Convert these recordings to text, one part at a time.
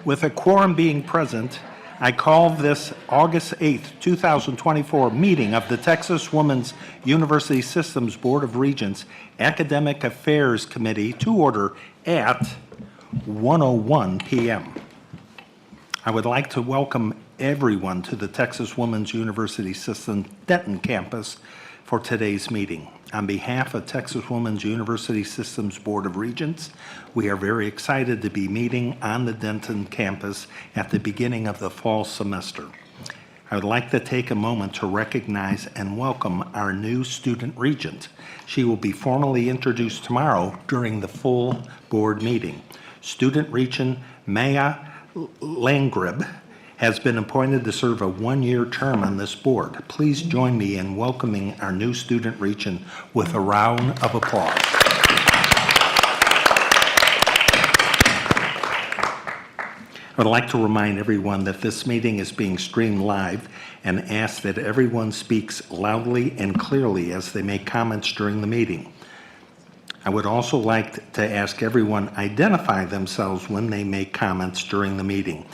With a quorum being present, I call this August 8th, 2024 meeting of the Texas Women's University Systems Board of Regents Academic Affairs Committee to order at 1:01 p.m. I would like to welcome everyone to the Texas Women's University System Denton campus for today's meeting. On behalf of Texas Women's University Systems Board of Regents, we are very excited to be meeting on the Denton campus at the beginning of the fall semester. I would like to take a moment to recognize and welcome our new student regent. She will be formally introduced tomorrow during the full board meeting. Student Regent Maya Langrib has been appointed to serve a one-year term on this board. Please join me in welcoming our new student regent with a round of applause. I would like to remind everyone that this meeting is being streamed live and ask that everyone speaks loudly and clearly as they make comments during the meeting. I would also like to ask everyone identify themselves when they make comments during the meeting,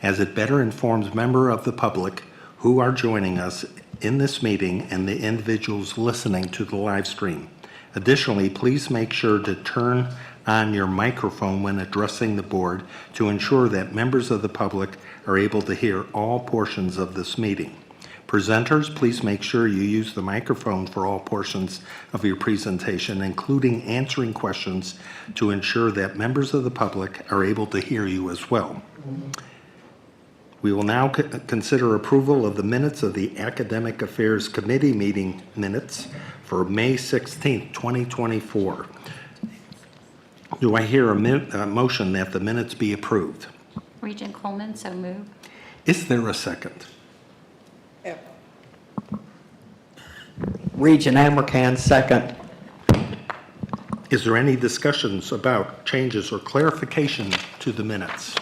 as it better informs members of the public who are joining us in this meeting and the individuals listening to the live stream. Additionally, please make sure to turn on your microphone when addressing the board to ensure that members of the public are able to hear all portions of this meeting. Presenters, please make sure you use the microphone for all portions of your presentation, including answering questions to ensure that members of the public are able to hear you as well. We will now consider approval of the minutes of the Academic Affairs Committee meeting minutes for May 16th, 2024. Do I hear a motion that the minutes be approved? Regent Coleman, so moved. Is there a second? Regent Amercan, second. Is there any discussions about changes or clarification to the minutes?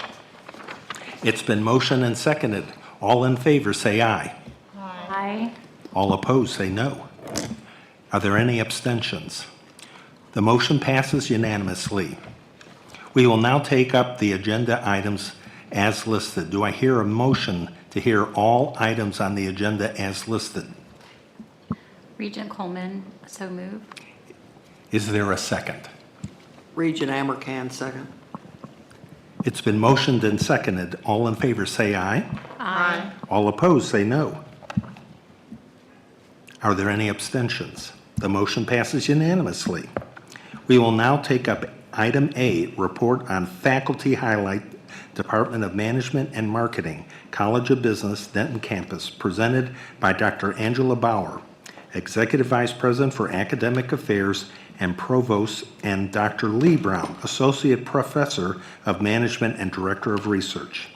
It's been motioned and seconded. All in favor say aye. Aye. All opposed say no. Are there any abstentions? The motion passes unanimously. We will now take up the agenda items as listed. Do I hear a motion to hear all items on the agenda as listed? Regent Coleman, so moved. Is there a second? Regent Amercan, second. It's been motioned and seconded. All in favor say aye. Aye. All opposed say no. Are there any abstentions? The motion passes unanimously. We will now take up item A, report on faculty highlight, Department of Management and Marketing, College of Business, Denton campus, presented by Dr. Angela Bauer, Executive Vice President for Academic Affairs and Provost, and Dr. Lee Brown, Associate Professor of Management and Director of Research.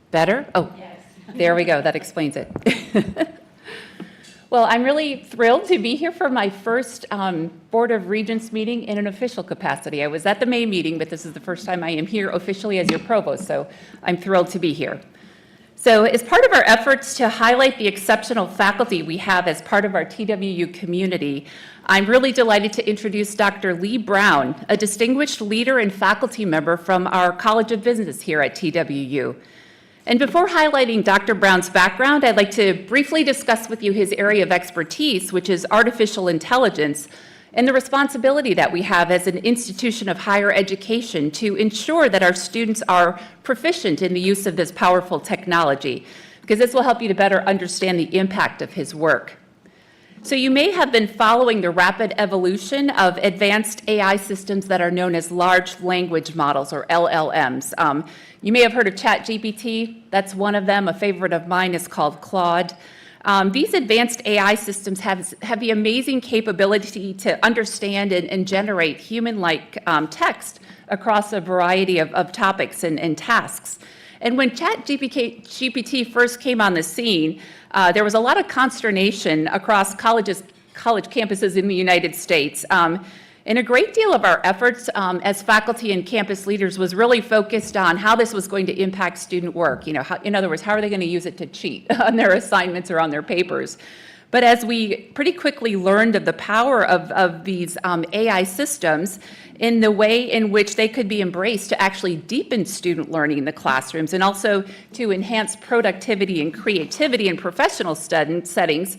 Better? Oh, yes. There we go. That explains it. Well, I'm really thrilled to be here for my first Board of Regents meeting in an official capacity. I was at the May meeting, but this is the first time I am here officially as your provost, so I'm thrilled to be here. So as part of our efforts to highlight the exceptional faculty we have as part of our TWU community, I'm really delighted to introduce Dr. Lee Brown, a distinguished leader and faculty member from our College of Business here at TWU. And before highlighting Dr. Brown's background, I'd like to briefly discuss with you his area of expertise, which is artificial intelligence, and the responsibility that we have as an institution of higher education to ensure that our students are proficient in the use of this powerful technology, because this will help you to better understand the impact of his work. So you may have been following the rapid evolution of advanced AI systems that are known as large language models, or LLMs. You may have heard of ChatGPT. That's one of them. A favorite of mine is called Claude. These advanced AI systems have the amazing capability to understand and generate human-like text across a variety of topics and tasks. And when ChatGPT first came on the scene, there was a lot of consternation across college campuses in the United States. And a great deal of our efforts as faculty and campus leaders was really focused on how this was going to impact student work. In other words, how are they going to use it to cheat on their assignments or on their papers? But as we pretty quickly learned of the power of these AI systems in the way in which they could be embraced to actually deepen student learning in the classrooms and also to enhance productivity and creativity in professional settings,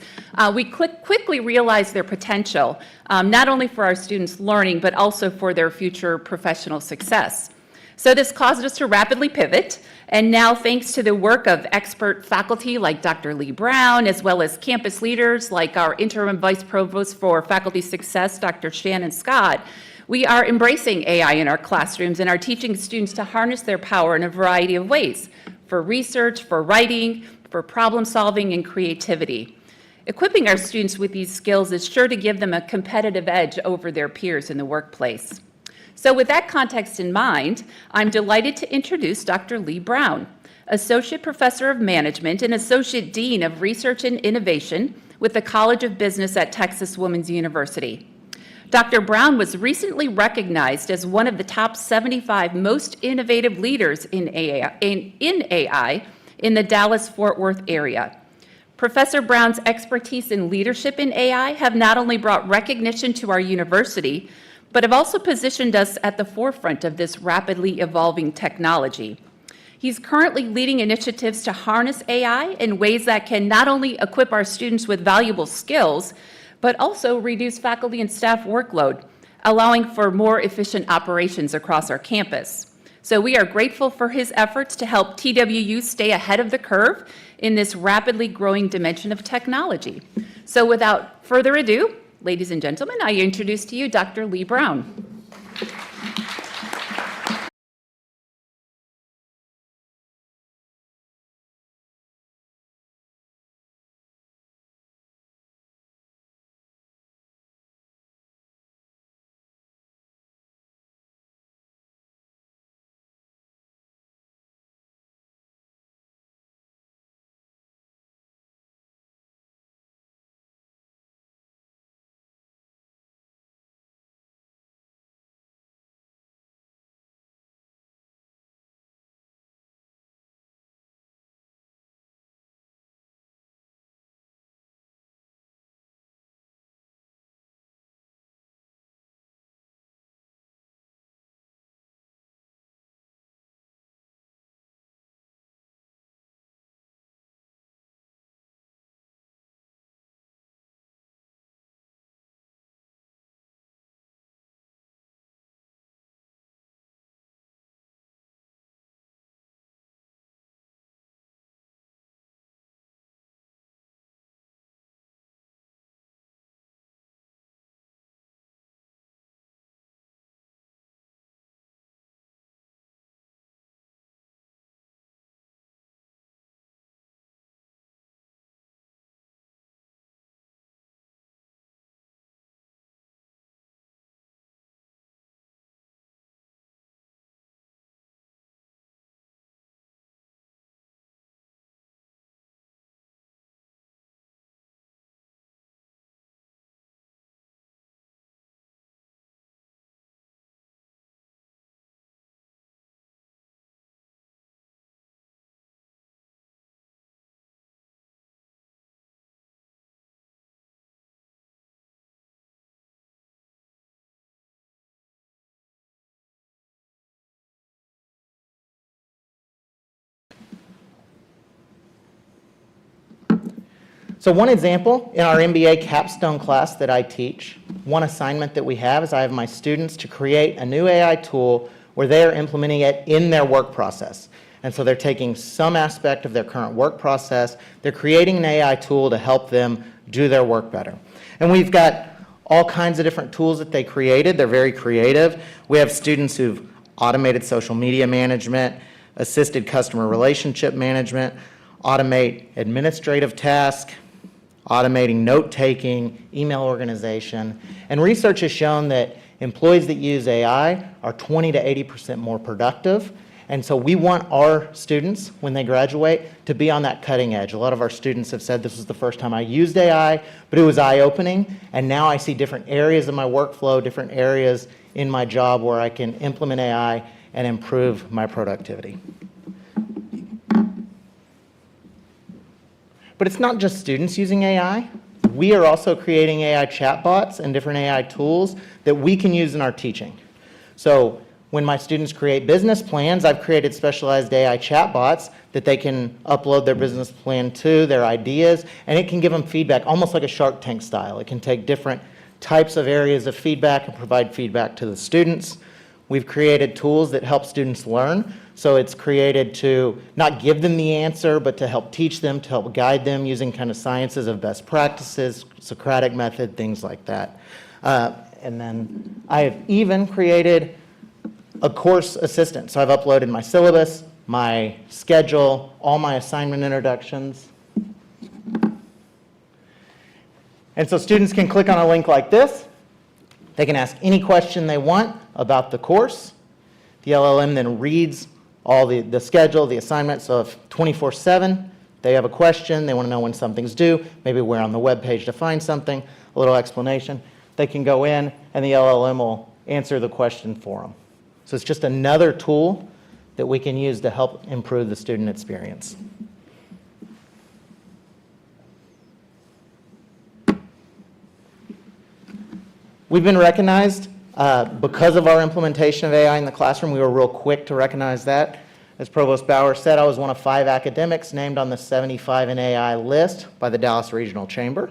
we quickly realized their potential, not only for our students' learning, but also for their future professional success. So this caused us to rapidly pivot, and now thanks to the work of expert faculty like Dr. Lee Brown, as well as campus leaders like our interim vice provost for faculty success, Dr. Shannon Scott, we are embracing AI in our classrooms and are teaching students to harness their power in a variety of ways, for research, for writing, for problem solving, and creativity. Equipping our students with these skills is sure to give them a competitive edge over their peers in the workplace. So with that context in mind, I'm delighted to introduce Dr. Lee Brown, Associate Professor of Management and Associate Dean of Research and Innovation with the College of Business at Texas Women's University. Dr. Brown was recently recognized as one of the top 75 most innovative leaders in AI in the Dallas-Fort Worth area. Professor Brown's expertise in leadership in AI have not only brought recognition to our university, but have also positioned us at the forefront of this rapidly evolving technology. He's currently leading initiatives to harness AI in ways that can not only equip our students with valuable skills, but also reduce faculty and staff workload, allowing for more efficient operations across our campus. So we are grateful for his efforts to help TWU stay ahead of the curve in this rapidly growing dimension of technology. So without further ado, ladies and gentlemen, I introduce to you Dr. Lee Brown. So one example in our MBA capstone class that I teach, one assignment that we have is I have my students to create a new AI tool where they are implementing it in their work process. And so they're taking some aspect of their current work process, they're creating an AI tool to help them do their work better. And we've got all kinds of different tools that they created. They're very creative. We have students who've automated social media management, assisted customer relationship management, automate administrative tasks, automating note-taking, email organization. And research has shown that employees that use AI are 20 to 80% more productive. And so we want our students, when they graduate, to be on that cutting edge. A lot of our students have said this was the first time I used AI, but it was eye-opening. And now I see different areas of my workflow, different areas in my job where I can implement AI and improve my productivity. But it's not just students using AI. we are also creating AI chatbots and different AI tools that we can use in our teaching. So when my students create business plans, I've created specialized AI chatbots that they can upload their business plan to, their ideas, and it can give them feedback, almost like a Shark Tank style. It can take different types of areas of feedback and provide feedback to the students. We've created tools that help students learn. So it's created to not give them the answer, but to help teach them, to help guide them using kind of sciences of best practices, Socratic method, things like that. And then I have even created a course assistant. So I've uploaded my syllabus, my schedule, all my assignment introductions. And so students can click on a link like this. They can ask any question they want about the course. The LLM then reads all the schedule, the assignment. So if 24/7, they have a question, they want to know when something's due, maybe where on the web page to find something, a little explanation, they can go in and the LLM will answer the question for them. So it's just another tool that we can use to help improve the student experience. We've been recognized because of our implementation of AI in the classroom. We were real quick to recognize that. As Provost Bauer said, I was one of 5 academics named on the 75 in AI list by the Dallas Regional Chamber.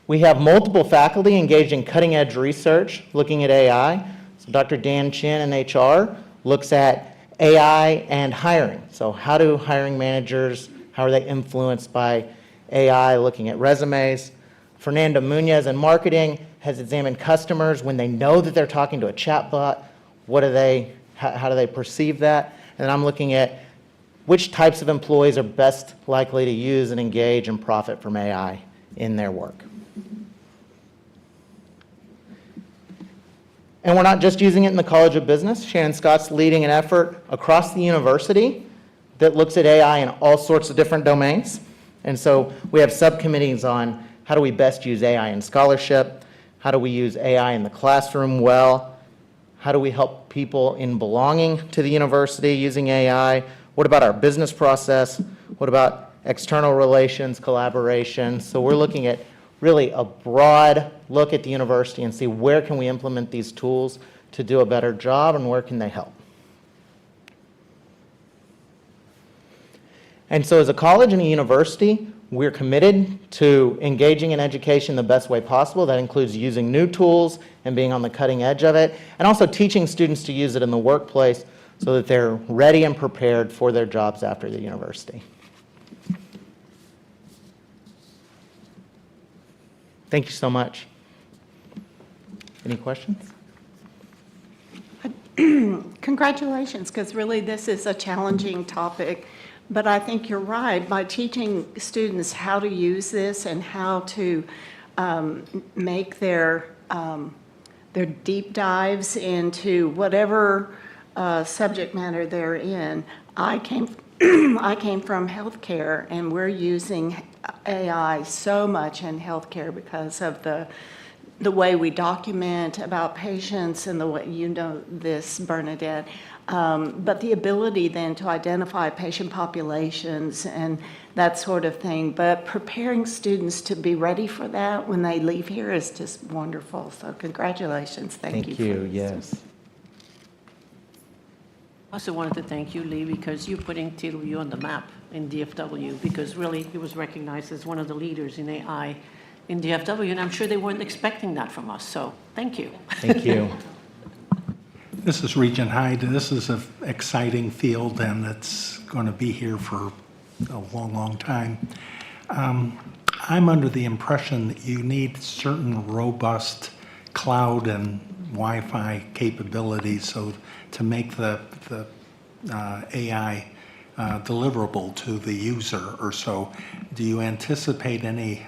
We have multiple faculty engaged in cutting-edge research looking at AI. So Dr. Dan Chin in HR looks at AI and hiring. So how do hiring managers, how are they influenced by AI, looking at resumes? Fernanda Munoz in marketing has examined customers when they know that they're talking to a chatbot. How do they perceive that? And I'm looking at which types of employees are best likely to use and engage and profit from AI in their work. And we're not just using it in the College of Business. Shannon Scott's leading an effort across the university that looks at AI in all sorts of different domains. And so we have subcommittees on how do we best use AI in scholarship? How do we use AI in the classroom well? How do we help people in belonging to the university using AI? What about our business process? What about external relations, collaboration? So we're looking at really a broad look at the university and see where can we implement these tools to do a better job and where can they help. And so as a college and a university, we're committed to engaging in education the best way possible. That includes using new tools and being on the cutting edge of it, and also teaching students to use it in the workplace so that they're ready and prepared for their jobs after the university. Thank you so much. Any questions? Congratulations, because really this is a challenging topic. But I think you're right. By teaching students how to use this and how to make their deep dives into whatever subject matter they're in. I came from healthcare, and we're using AI so much in healthcare because of the way we document about patients and the way, you know this, Bernadette. But the ability then to identify patient populations and that sort of thing. But preparing students to be ready for that when they leave here is just wonderful. So congratulations. Thank you. Thank you, for this. yes. I also wanted to thank you, Lee, because you're putting TWU on the map in DFW, because really he was recognized as one of the leaders in AI in DFW, and I'm sure they weren't expecting that from us. So thank you. Thank you. This is Regent Hyde. This is an exciting field, and it's going to be here for a long, long time. I'm under the impression that you need certain robust cloud and Wi-Fi capabilities so to make the AI deliverable to the user or so. Do you anticipate any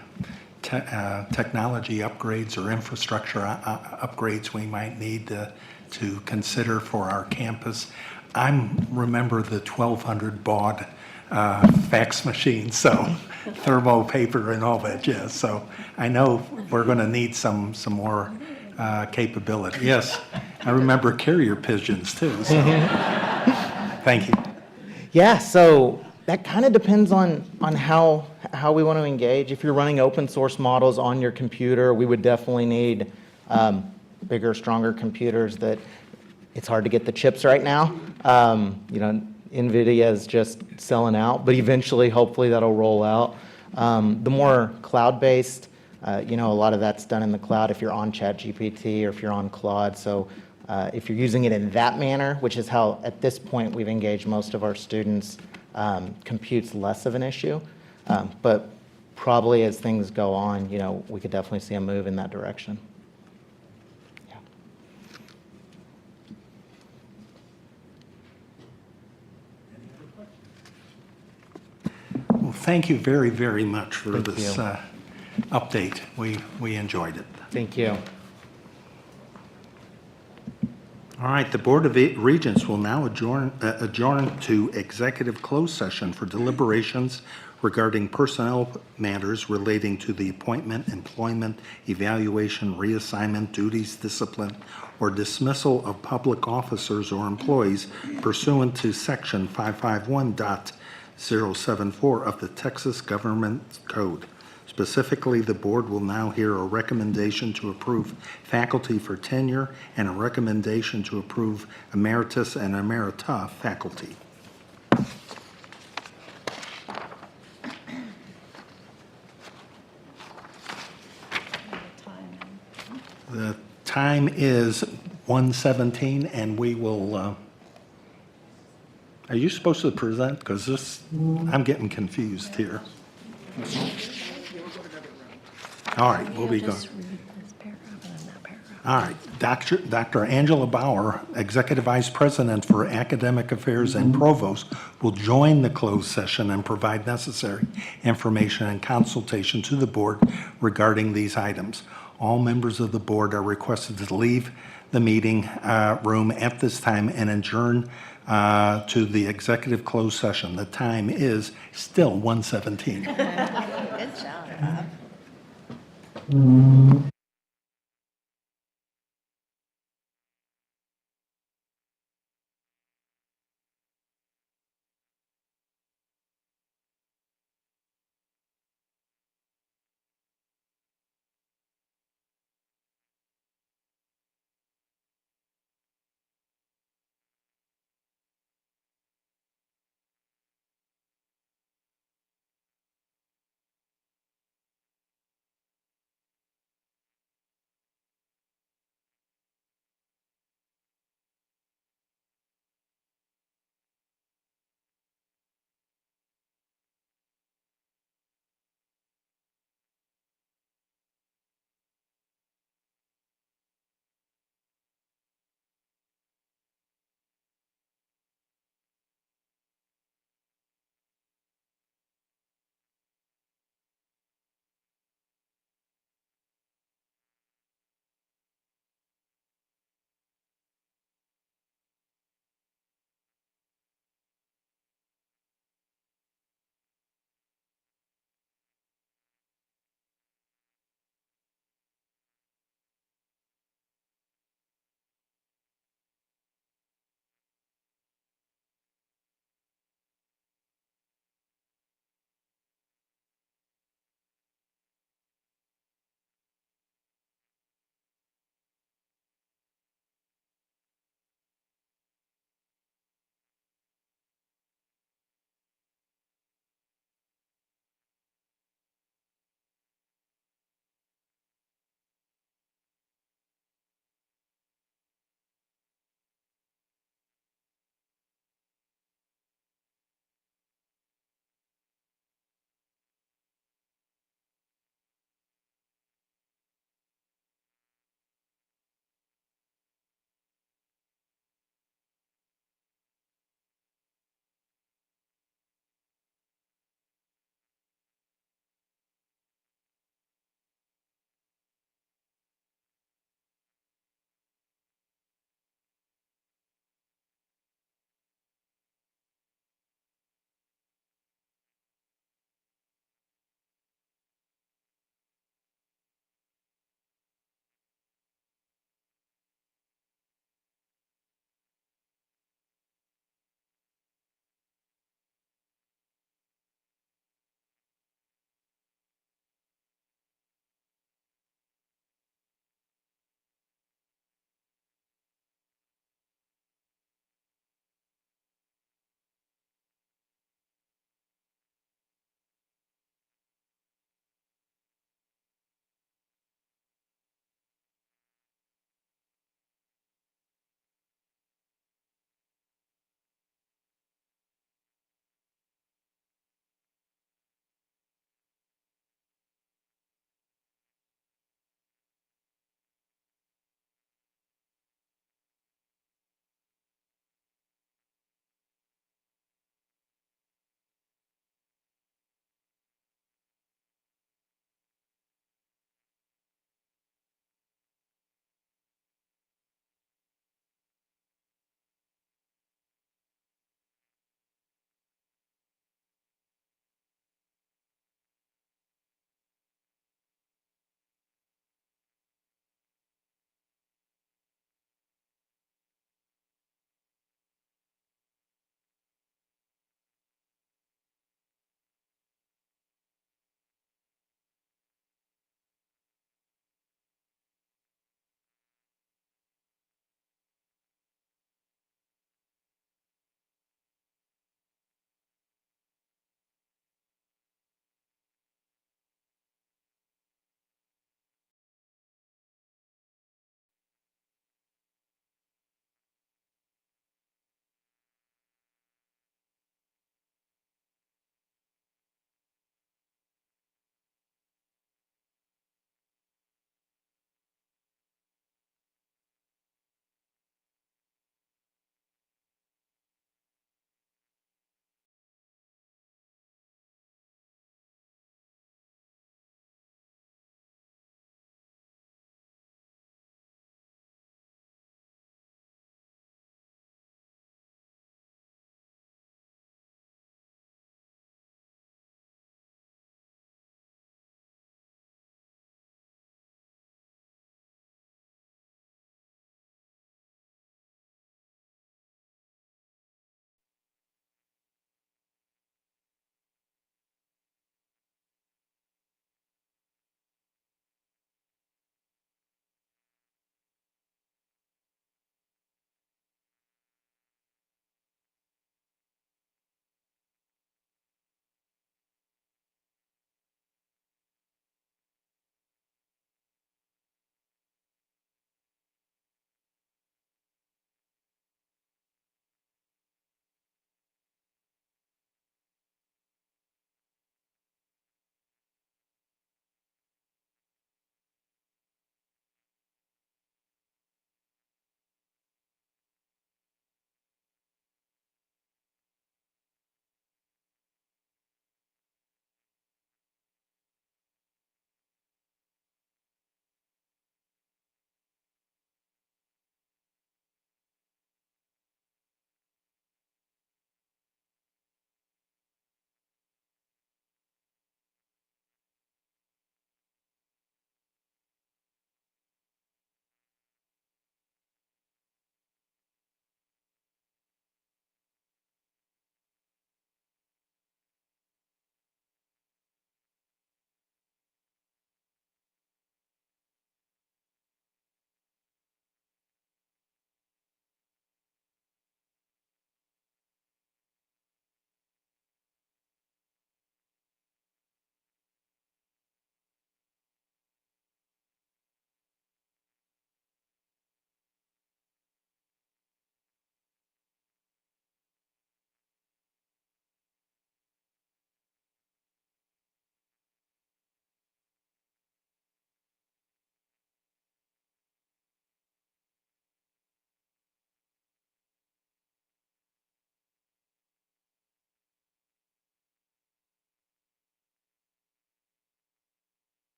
technology upgrades or infrastructure upgrades we might need to consider for our campus? I remember the 1200 baud fax machine, so thermo paper and all that jazz. So I know we're going to need some more capability. Yes, I remember carrier pigeons too. So. Thank you. Yeah, so That kind of depends on how we want to engage. If you're running open source models on your computer, we would definitely need bigger, stronger computers that it's hard to get the chips right now. NVIDIA is just selling out, but eventually, hopefully, that'll roll out. The more cloud-based, a lot of that's done in the cloud if you're on ChatGPT or if you're on Claude. So if you're using it in that manner, which is how, at this point, we've engaged most of our students, compute's less of an issue. But probably as things go on, we could definitely see a move in that direction. Yeah. Well, thank you very, very much for Thank this you. update. We enjoyed it. Thank you. All right, the Board of Regents will now adjourn to executive closed session for deliberations regarding personnel matters relating to the appointment, employment, evaluation, reassignment, duties, discipline, or dismissal of public officers or employees pursuant to Section 551.074 of the Texas Government Code. Specifically, the board will now hear a recommendation to approve faculty for tenure and a recommendation to approve emeritus and emerita faculty. The time is 1:17, and we will, are you supposed to present? Because I'm getting confused here. All right, we'll be going. All right, Dr. Angela Bauer, Executive Vice President for Academic Affairs and Provost, will join the closed session and provide necessary information and consultation to the board regarding these items. All members of the board are requested to leave the meeting room at this time and adjourn to the executive closed session. The time is still 1:17. Good job.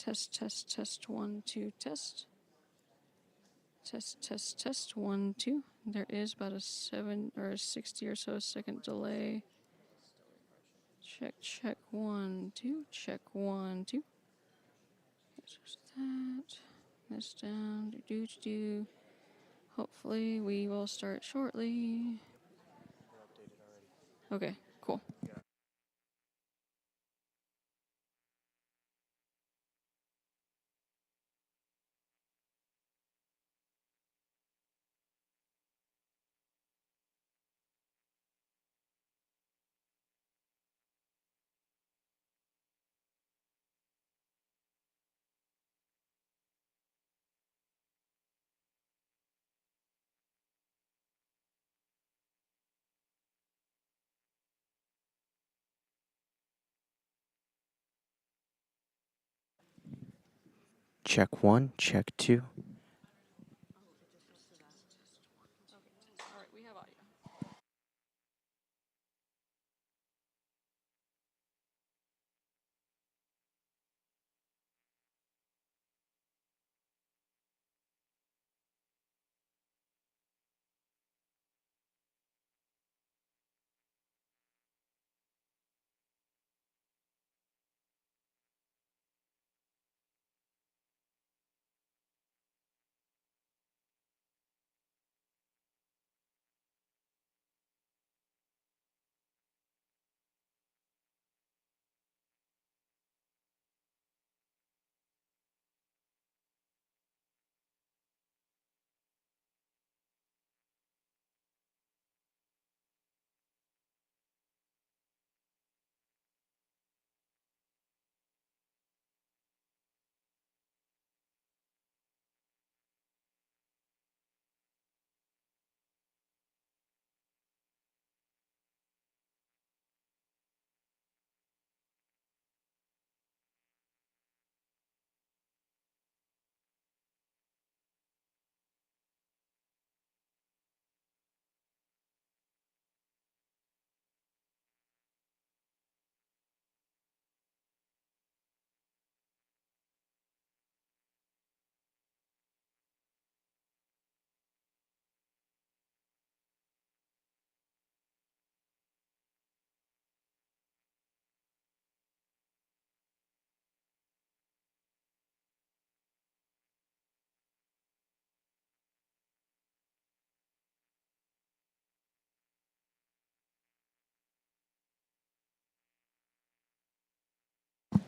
Test, 1, 2, test. Test, 1, 2. There is about a 7 or a 60 or so second delay. Check, 1, 2. Check, 1, 2. There's that. This down. Do. Hopefully we will start shortly. Okay, cool. Check 1, check 2. All right, we have audio.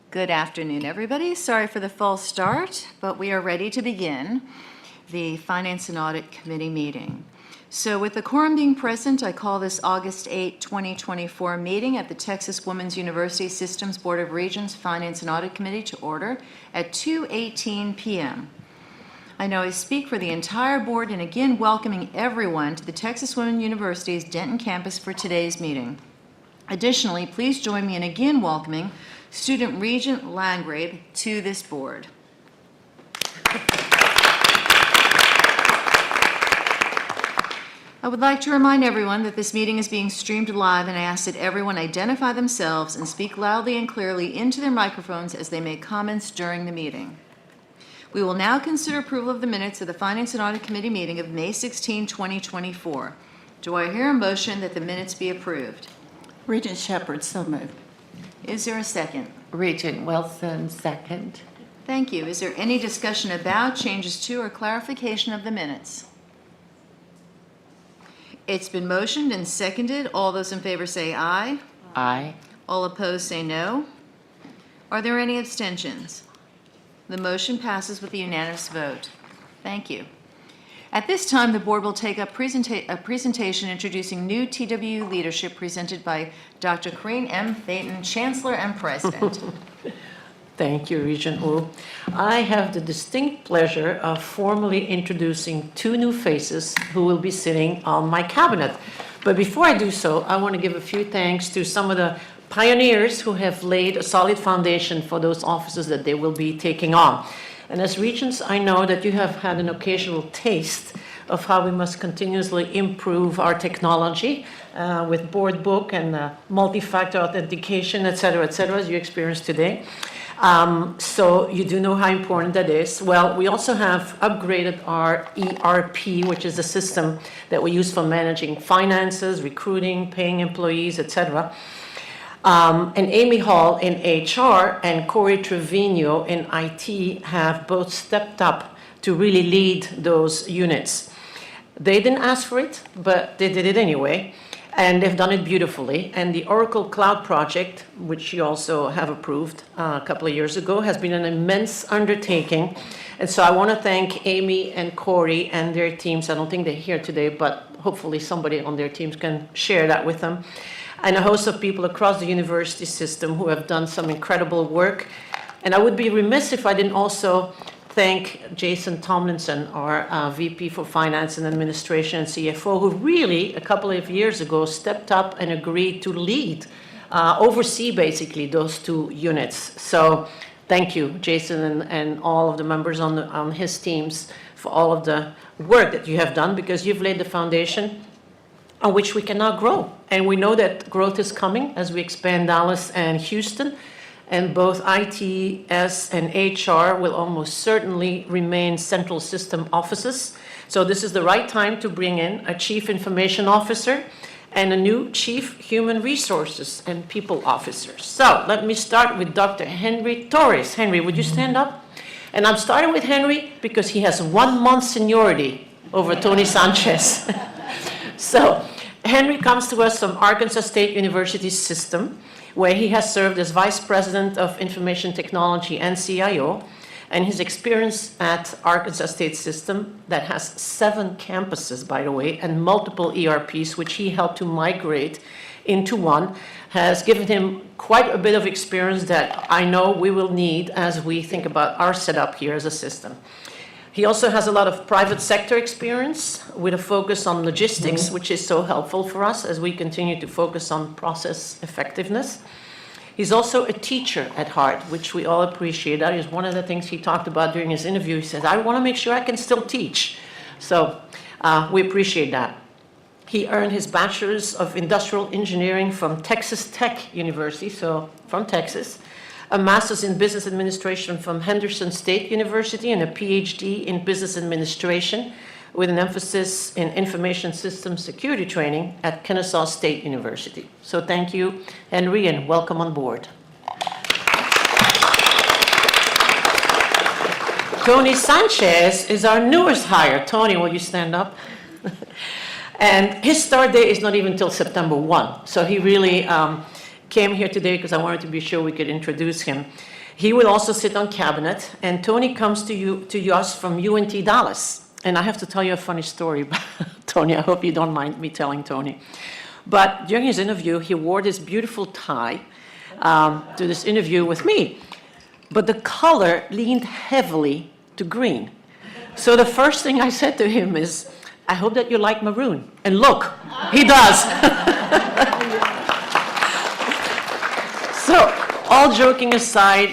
Good afternoon, everybody. Sorry for the false start, but we are ready to begin the Finance and Audit Committee meeting. So with the quorum being present, I call this August 8, 2024 meeting at the Texas Women's University Systems Board of Regents Finance and Audit Committee to order at 2:18 p.m. I know I speak for the entire board in again welcoming everyone to the Texas Women's University's Denton campus for today's meeting. Additionally, please join me in again welcoming Student Regent Landgrave to this board. I would like to remind everyone that this meeting is being streamed live, and I ask that everyone identify themselves and speak loudly and clearly into their microphones as they make comments during the meeting. We will now consider approval of the minutes of the Finance and Audit Committee meeting of May 16, 2024. Do I hear a motion that the minutes be approved? Regent Shepherd, so moved. Is there a second? Regent Wilson, second. Thank you. Is there any discussion about changes to or clarification of the minutes? It's been motioned and seconded. All those in favor say aye. Aye. All opposed say no. Are there any abstentions? The motion passes with a unanimous vote. Thank you. At this time, the board will take up a presentation introducing new TWU leadership presented by Dr. Corinne M. Thayton, Chancellor and President. Thank you, Regent Wu. I have the distinct pleasure of formally introducing two new faces who will be sitting on my cabinet. But before I do so, I want to give a few thanks to some of the pioneers who have laid a solid foundation for those offices that they will be taking on. And as Regents, I know that you have had an occasional taste of how we must continuously improve our technology with board book and multi-factor authentication, et cetera, as you experienced today. So you do know how important that is. Well, we also have upgraded our ERP, which is the system that we use for managing finances, recruiting, paying employees, etc. And Amy Hall in HR and Corey Trevino in IT have both stepped up to really lead those units. They didn't ask for it, but they did it anyway, and they've done it beautifully. And the Oracle Cloud project, which you also have approved a couple of years ago, has been an immense undertaking. And so I want to thank Amy and Corey and their teams. I don't think they're here today, but hopefully somebody on their teams can share that with them. And a host of people across the university system who have done some incredible work. And I would be remiss if I didn't also thank Jason Tomlinson, our VP for Finance and Administration and CFO, who really, a couple of years ago, stepped up and agreed to lead, oversee basically those two units. So thank you, Jason, and all of the members on his teams for all of the work that you have done, because you've laid the foundation on which we can now grow. And we know that growth is coming as we expand Dallas and Houston. And both ITS and HR will almost certainly remain central system offices. So this is the right time to bring in a chief information officer and a new chief human resources and people officer. So let me start with Dr. Henry Torres. Henry, would you stand up? And I'm starting with Henry because he has 1 month seniority over Tony Sanchez. So Henry comes to us from Arkansas State University System, where he has served as Vice President of Information Technology and CIO, and his experience at Arkansas State System, that has 7 campuses, by the way, and multiple ERPs, which he helped to migrate into one, has given him quite a bit of experience that I know we will need as we think about our setup here as a system. He also has a lot of private sector experience with a focus on logistics, which is so helpful for us as we continue to focus on process effectiveness. He's also a teacher at heart, which we all appreciate. That is one of the things he talked about during his interview. He said, I want to make sure I can still teach. So we appreciate that. He earned his Bachelor's of Industrial Engineering from Texas Tech University, so from Texas, a Master's in Business Administration from Henderson State University, and a PhD in Business Administration with an emphasis in Information Systems Security Training at Kennesaw State University. So thank you, Henry, and welcome on board. Tony Sanchez is our newest hire. Tony, will you stand up? And his start date is not even until September 1. So he really came here today because I wanted to be sure we could introduce him. He will also sit on cabinet, and Tony comes to us from UNT Dallas. And I have to tell you a funny story about Tony. I hope you don't mind me telling Tony. But during his interview, he wore this beautiful tie to this interview with me. But the color leaned heavily to green. So the first thing I said to him is, I hope that you like maroon. And look, he does. So, all joking aside,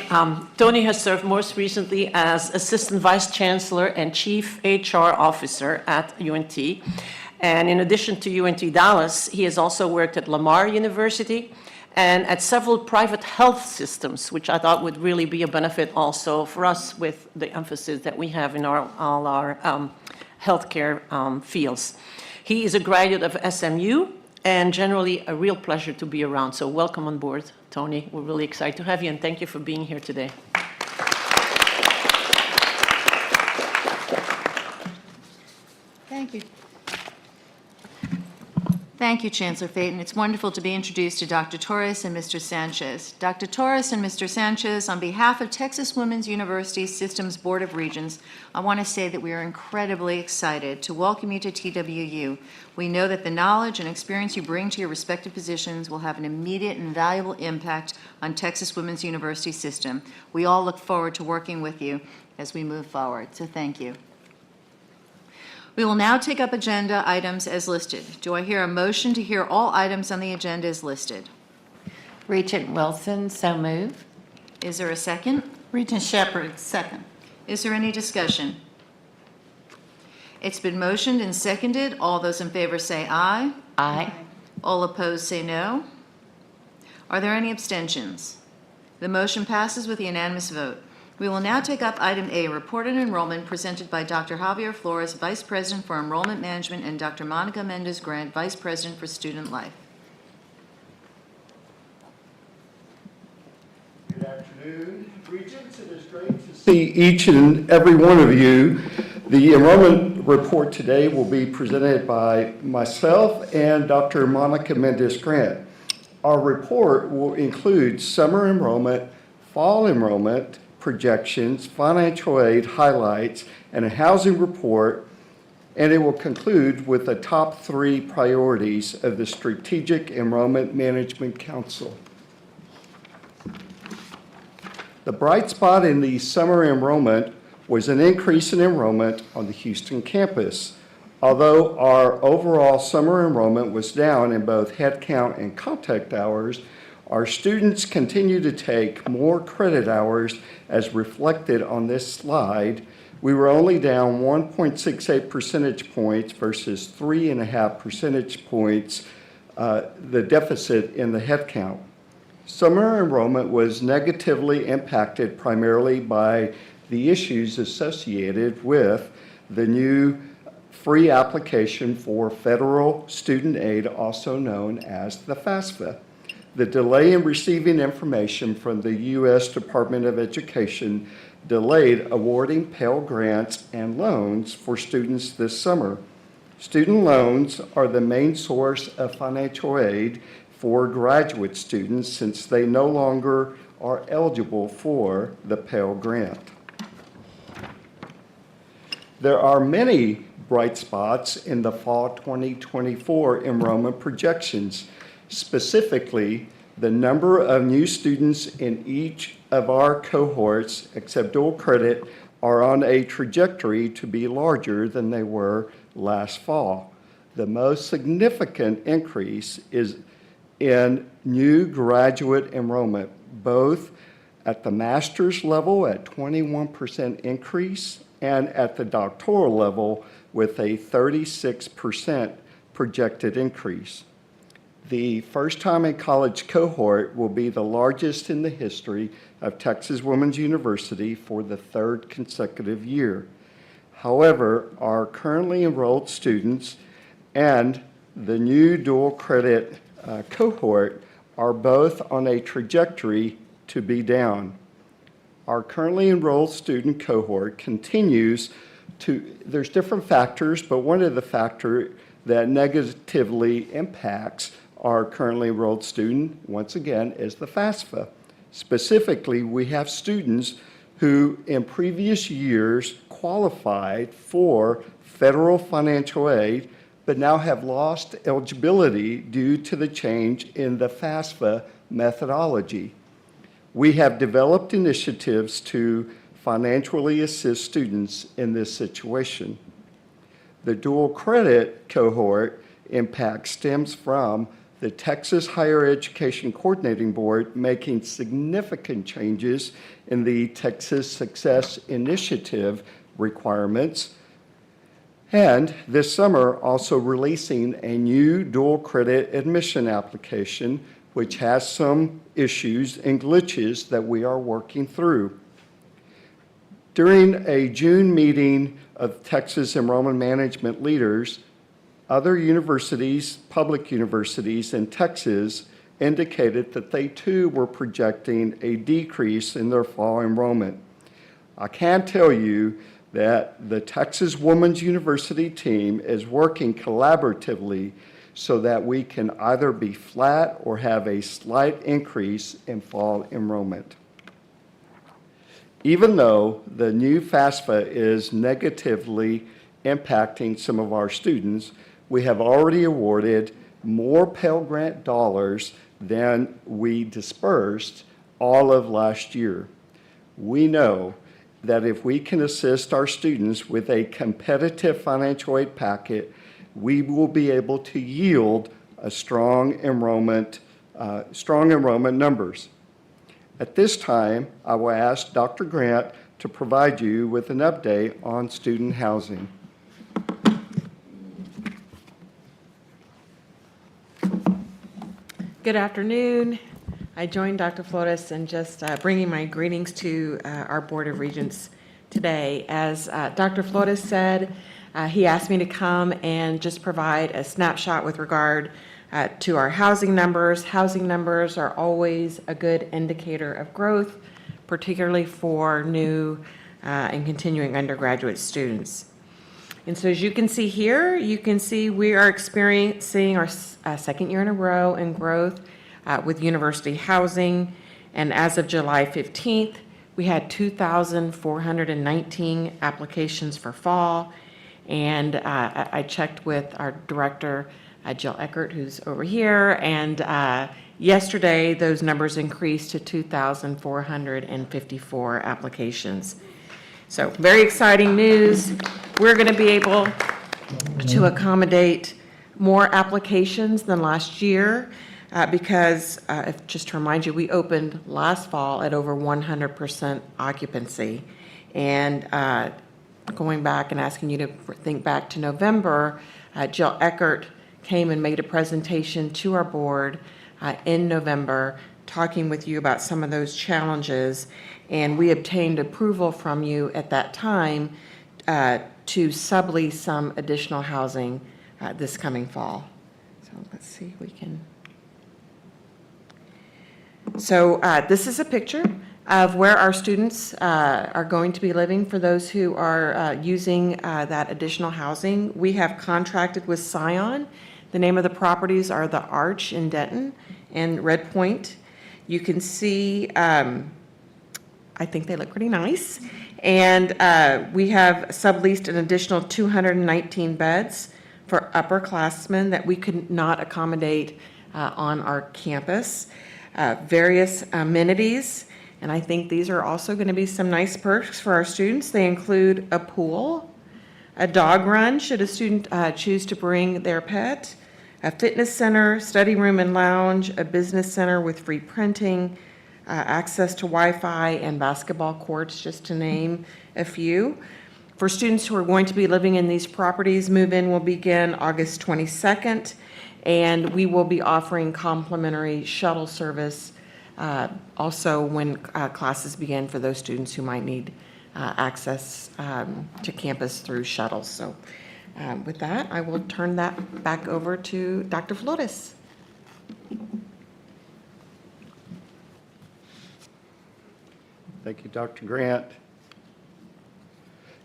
Tony has served most recently as Assistant Vice Chancellor and Chief HR Officer at UNT. And in addition to UNT Dallas, he has also worked at Lamar University and at several private health systems, which I thought would really be a benefit also for us with the emphasis that we have in all our healthcare fields. He is a graduate of SMU, and generally a real pleasure to be around. So welcome on board, Tony. We're really excited to have you, and thank you for being here today. Thank you. Thank you, Chancellor Phaeton. It's wonderful to be introduced to Dr. Torres and Mr. Sanchez. Dr. Torres and Mr. Sanchez, on behalf of Texas Women's University Systems Board of Regents, I want to say that we are incredibly excited to welcome you to TWU. We know that the knowledge and experience you bring to your respective positions will have an immediate and valuable impact on Texas Women's University System. We all look forward to working with you as we move forward, so thank you. We will now take up agenda items as listed. Do I hear a motion to hear all items on the agenda as listed? Regent Wilson, so move. Is there a second? Regent Shepherd, second. Is there any discussion? It's been motioned and seconded. All those in favor say aye. Aye. All opposed say no. Are there any abstentions? The motion passes with a unanimous vote. We will now take up item A, reported enrollment, presented by Dr. Javier Flores, Vice President for Enrollment Management, and Dr. Monica Mendez-Grant, Vice President for Student Life. Good afternoon, Regents. It is great to see each and every one of you. The enrollment report today will be presented by myself and Dr. Monica Mendez-Grant. Our report will include summer enrollment, fall enrollment, projections, financial aid highlights, and a housing report, and it will conclude with the top 3 priorities of the Strategic Enrollment Management Council. The bright spot in the summer enrollment was an increase in enrollment on the Houston campus. Although our overall summer enrollment was down in both headcount and contact hours, our students continue to take more credit hours as reflected on this slide. We were only down 1.68 percentage points versus 3.5 percentage points, the deficit in the headcount. Summer enrollment was negatively impacted primarily by the issues associated with the new free application for federal student aid, also known as the FAFSA. The delay in receiving information from the U.S. Department of Education delayed awarding Pell Grants and loans for students this summer. Student loans are the main source of financial aid for graduate students since they no longer are eligible for the Pell Grant. There are many bright spots in the fall 2024 enrollment projections. Specifically, the number of new students in each of our cohorts, except dual credit, are on a trajectory to be larger than they were last fall. The most significant increase is in new graduate enrollment, both at the master's level at 21% increase and at the doctoral level with a 36% projected increase. The first time in college cohort will be the largest in the history of Texas Women's University for the 3rd consecutive year. However, our currently enrolled students and the new dual credit cohort are both on a trajectory to be down. Our currently enrolled student cohort continues to, there's different factors, but one of the factors that negatively impacts our currently enrolled student, once again, is the FAFSA. Specifically, we have students who in previous years qualified for federal financial aid, but now have lost eligibility due to the change in the FAFSA methodology. We have developed initiatives to financially assist students in this situation. The dual credit cohort impact stems from the Texas Higher Education Coordinating Board making significant changes in the Texas Success Initiative requirements, and this summer also releasing a new dual credit admission application, which has some issues and glitches that we are working through. During a June meeting of Texas Enrollment Management leaders, other universities, public universities in Texas, indicated that they too were projecting a decrease in their fall enrollment. I can tell you that the Texas Women's University team is working collaboratively so that we can either be flat or have a slight increase in fall enrollment. Even though the new FAFSA is negatively impacting some of our students, we have already awarded more Pell Grant dollars than we dispersed all of last year. We know that if we can assist our students with a competitive financial aid packet, we will be able to yield a strong enrollment numbers. At this time, I will ask Dr. Grant to provide you with an update on student housing. Good afternoon. I joined Dr. Flores in just bringing my greetings to our Board of Regents today. As Dr. Flores said, he asked me to come and just provide a snapshot with regard to our housing numbers. Housing numbers are always a good indicator of growth, particularly for new and continuing undergraduate students. And so as you can see here, you can see we are experiencing our second year in a row in growth with university housing. And as of July 15th, we had 2,419 applications for fall. And I checked with our director, Jill Eckert, who's over here. And yesterday, those numbers increased to 2,454 applications. So very exciting news. We're going to be able to accommodate more applications than last year because, just to remind you, we opened last fall at over 100% occupancy. And going back and asking you to think back to November, Jill Eckert came and made a presentation to our board in November, talking with you about some of those challenges. And we obtained approval from you at that time to sublease some additional housing this coming fall. So let's see if we can. So this is a picture of where our students are going to be living for those who are using that additional housing. We have contracted with Scion. The name of the properties are the Arch in Denton and Red Point. You can see, I think they look pretty nice. And we have subleased an additional 219 beds for upperclassmen that we could not accommodate on our campus. Various amenities, and I think these are also going to be some nice perks for our students. They include a pool, a dog run should a student choose to bring their pet, a fitness center, study room and lounge, a business center with free printing, access to Wi-Fi and basketball courts, just to name a few. For students who are going to be living in these properties, move-in will begin August 22nd, and we will be offering complimentary shuttle service also when classes begin for those students who might need access to campus through shuttles. So with that, I will turn that back over to Dr. Flores. Thank you, Dr. Grant.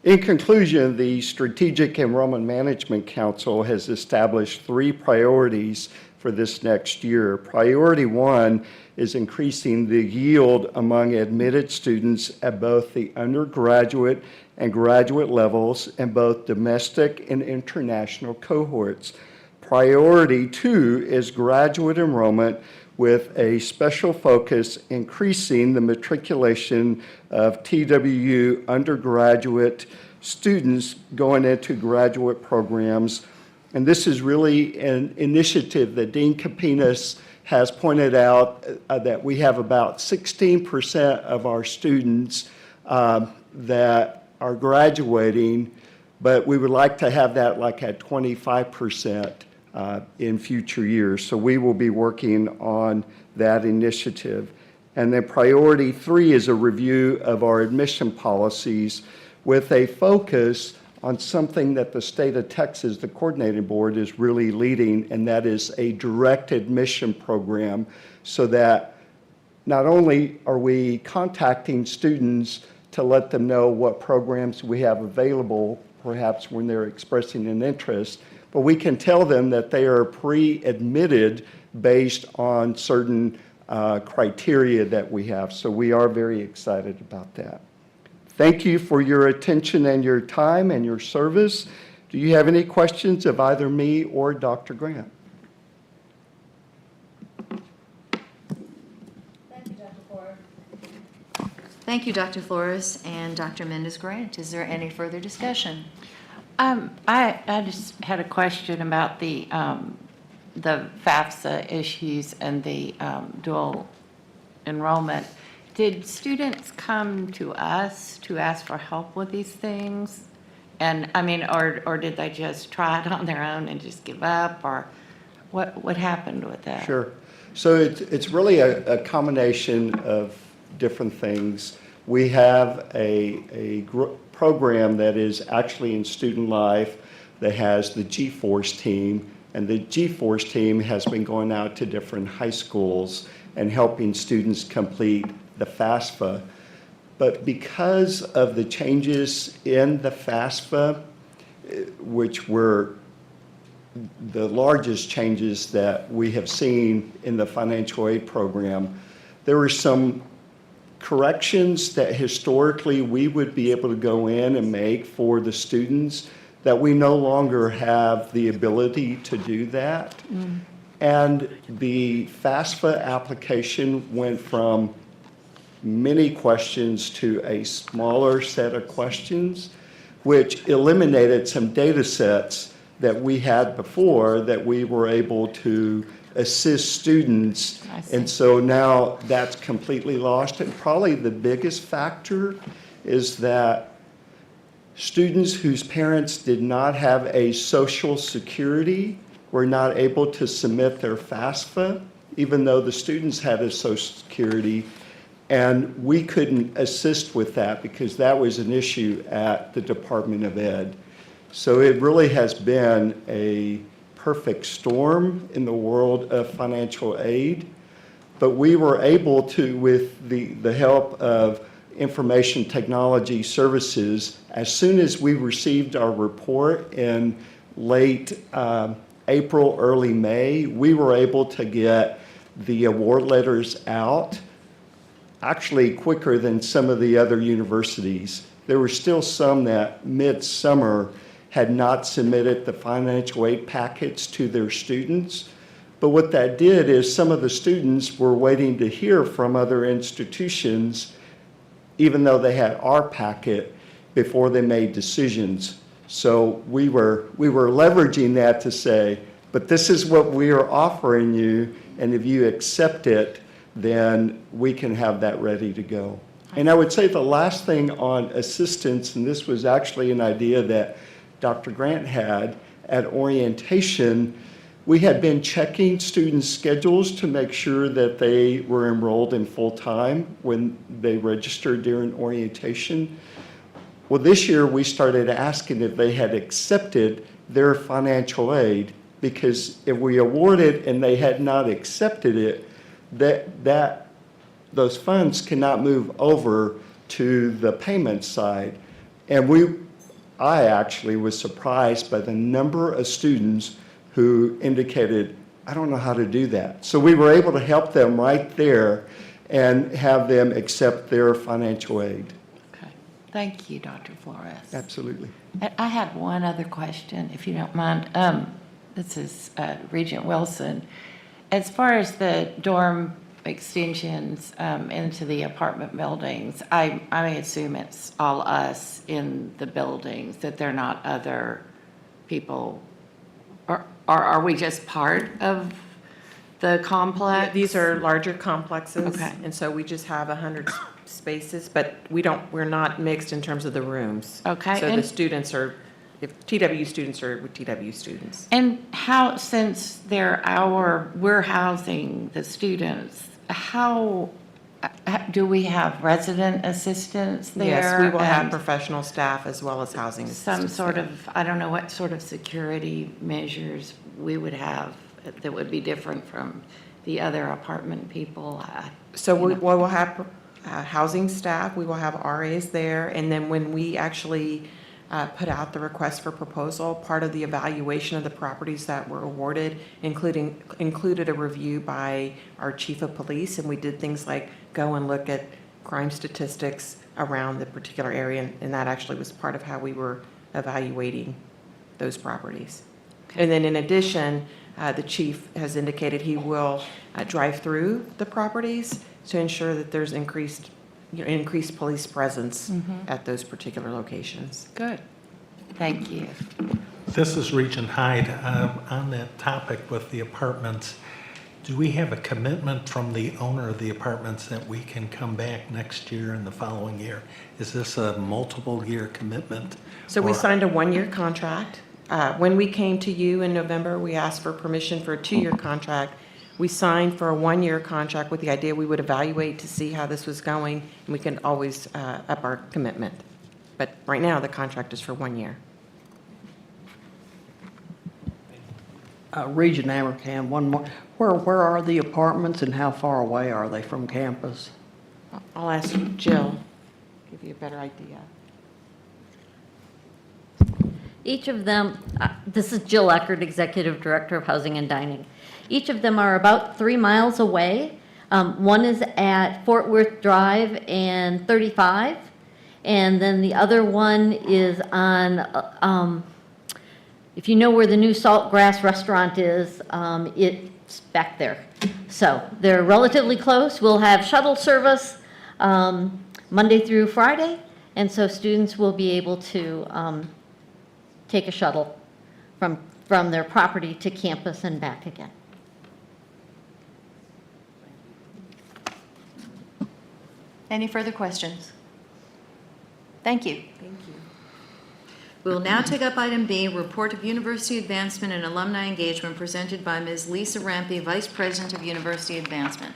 In conclusion, the Strategic Enrollment Management Council has established 3 priorities for this next year. Priority 1 is increasing the yield among admitted students at both the undergraduate and graduate levels in both domestic and international cohorts. Priority 2 is graduate enrollment with a special focus increasing the matriculation of TWU undergraduate students going into graduate programs. And this is really an initiative that Dean Kapinas has pointed out that we have about 16% of our students that are graduating, but we would like to have that like at 25% in future years. So we will be working on that initiative. And then priority 3 is a review of our admission policies with a focus on something that the state of Texas, the coordinating board, is really leading, and that is a direct admission program, so that not only are we contacting students to let them know what programs we have available, perhaps when they're expressing an interest, but we can tell them that they are pre-admitted based on certain criteria that we have. So we are very excited about that. Thank you for your attention and your time and your service. Do you have any questions of either me or Dr. Grant? Thank you, Dr. Flores and Dr. Mendez-Grant. Is there any further discussion? I just had a question about the FAFSA issues and the dual enrollment. Did students come to us to ask for help with these things? And I mean, or did they just try it on their own and just give up, or what happened with that? Sure. So it's really a combination of different things. We have a program that is actually in student life that has the G-Force team, and the G-Force team has been going out to different high schools and helping students complete the FAFSA. But because of the changes in the FAFSA, which were the largest changes that we have seen in the financial aid program, there were some corrections that historically we would be able to go in and make for the students that we no longer have the ability to do that. And the FAFSA application went from many questions to a smaller set of questions, which eliminated some data sets that we had before that we were able to assist students. And so now that's completely lost. And probably the biggest factor is that students whose parents did not have a Social Security were not able to submit their FAFSA, even though the students had a Social Security. And we couldn't assist with that because that was an issue at the Department of Ed. So it really has been a perfect storm in the world of financial aid. But we were able to, with the help of information technology services, as soon as we received our report in late April, early May, we were able to get the award letters out actually quicker than some of the other universities. There were still some that midsummer had not submitted the financial aid packets to their students. But what that did is some of the students were waiting to hear from other institutions, even though they had our packet, before they made decisions. So we were leveraging that to say, but this is what we are offering you, and if you accept it, then we can have that ready to go. And I would say the last thing on assistance, and this was actually an idea that Dr. Grant had at orientation, we had been checking students' schedules to make sure that they were enrolled in full-time when they registered during orientation. Well, this year we started asking if they had accepted their financial aid, because if we awarded and they had not accepted it, those funds cannot move over to the payment side. And I actually was surprised by the number of students who indicated, I don't know how to do that. So we were able to help them right there and have them accept their financial aid. Okay. Thank you, Dr. Flores. Absolutely. I had one other question, if you don't mind. This is Regent Wilson. As far as the dorm extensions into the apartment buildings, I assume it's all us in the buildings, that they're not other people. Or are we just part of the complex? These are larger complexes. Okay. And so we just have 100 spaces, but we're not mixed in terms of the rooms. Okay, So the and- students are, if TW students are with TW students. And how, since we're housing the students, how do we have resident assistants there? Yes, we will have and professional staff as well as housing some assistants. sort of, I don't know what sort of security measures we would have that would be different from the other apartment people. So you we know. will have housing staff, we will have RAs there, and then when we actually put out the request for proposal, part of the evaluation of the properties that were awarded included a review by our chief of police, and we did things like go and look at crime statistics around the particular area, and that actually was part of how we were evaluating those properties. And then in addition, the chief has indicated he will drive through the properties to ensure that there's increased police presence at those particular locations. Good. Thank you. This is Regent Hyde. On that topic with the apartments, do we have a commitment from the owner of the apartments that we can come back next year and the following year? Is this a multiple-year commitment? So we Or- signed a one-year contract. When we came to you in November, we asked for permission for a two-year contract. We signed for a one-year contract with the idea we would evaluate to see how this was going, and we can always up our commitment. But right now, the contract is for 1 year. Regent Amercam, one more. Where are the apartments and how far away are they from campus? I'll ask Jill, give you a better idea. Each of them, this is Jill Eckert, Executive Director of Housing and Dining. Each of them are about 3 miles away. One is at Fort Worth Drive and 35, and then the other one is on, if you know where the new Saltgrass restaurant is, it's back there. So they're relatively close. We'll have shuttle service Monday through Friday, and so students will be able to take a shuttle from their property to campus and back again. Any further questions? Thank you. We will now take up item B, Report of University Advancement and Alumni Engagement presented by Ms. Lisa Rampey, Vice President of University Advancement.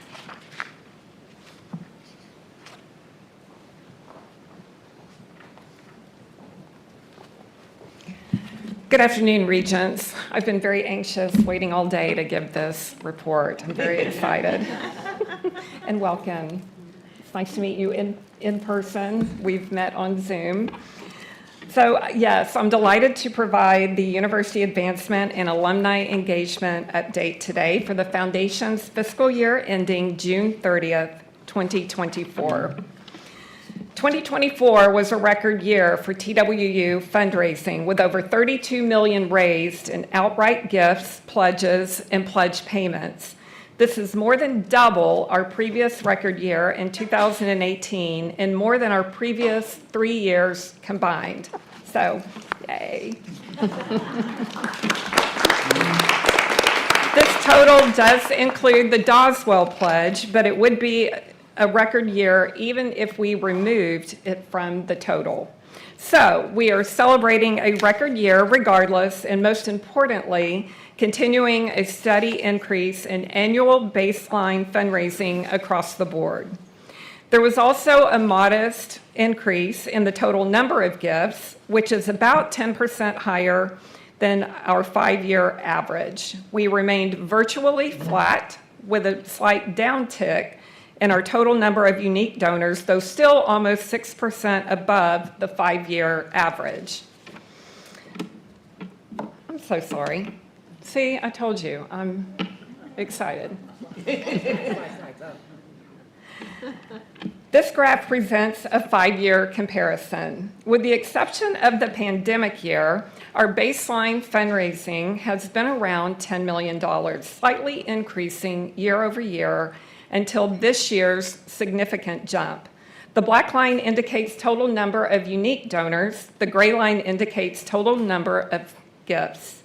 Good afternoon, Regents. I've been very anxious, waiting all day to give this report. I'm very excited. And welcome. It's nice to meet you in person. We've met on Zoom. So yes, I'm delighted to provide the University Advancement and Alumni Engagement update today for the Foundation's fiscal year ending June 30th, 2024. 2024 was a record year for TWU fundraising, with over $32 million raised in outright gifts, pledges, and pledge payments. This is more than double our previous record year in 2018 and more than our previous 3 years combined. So, yay. This total does include the Doswell pledge, but it would be a record year even if we removed it from the total. So we are celebrating a record year regardless, and most importantly, continuing a steady increase in annual baseline fundraising across the board. There was also a modest increase in the total number of gifts, which is about 10% higher than our 5-year average. We remained virtually flat with a slight downtick in our total number of unique donors, though still almost 6% above the 5-year average. I'm so sorry. See, I told you, I'm excited. This graph presents a 5-year comparison. With the exception of the pandemic year, our baseline fundraising has been around $10 million, slightly increasing year over year until this year's significant jump. The black line indicates total number of unique donors. The gray line indicates total number of gifts.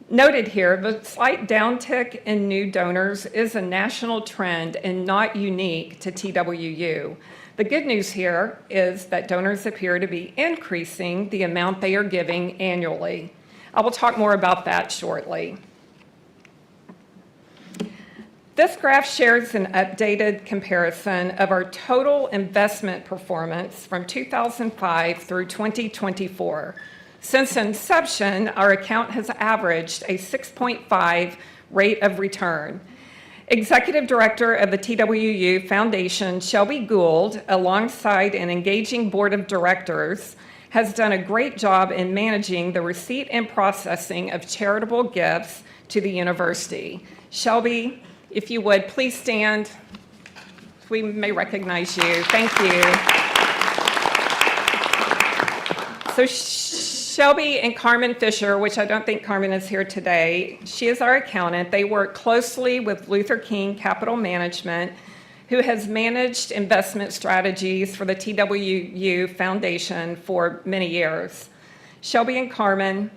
Noted here, the slight downtick in new donors is a national trend and not unique to TWU. The good news here is that donors appear to be increasing the amount they are giving annually. I will talk more about that shortly. This graph shares an updated comparison of our total investment performance from 2005 through 2024. Since inception, our account has averaged a 6.5 rate of return. Executive Director of the TWU Foundation, Shelby Gould, alongside an engaging board of directors, has done a great job in managing the receipt and processing of charitable gifts to the university. Shelby, if you would, please stand. We may recognize you. Thank you. So Shelby and Carmen Fisher, which I don't think Carmen is here today, she is our accountant. They work closely with Luther King Capital Management, who has managed investment strategies for the TWU Foundation for many years. Shelby and Carmen,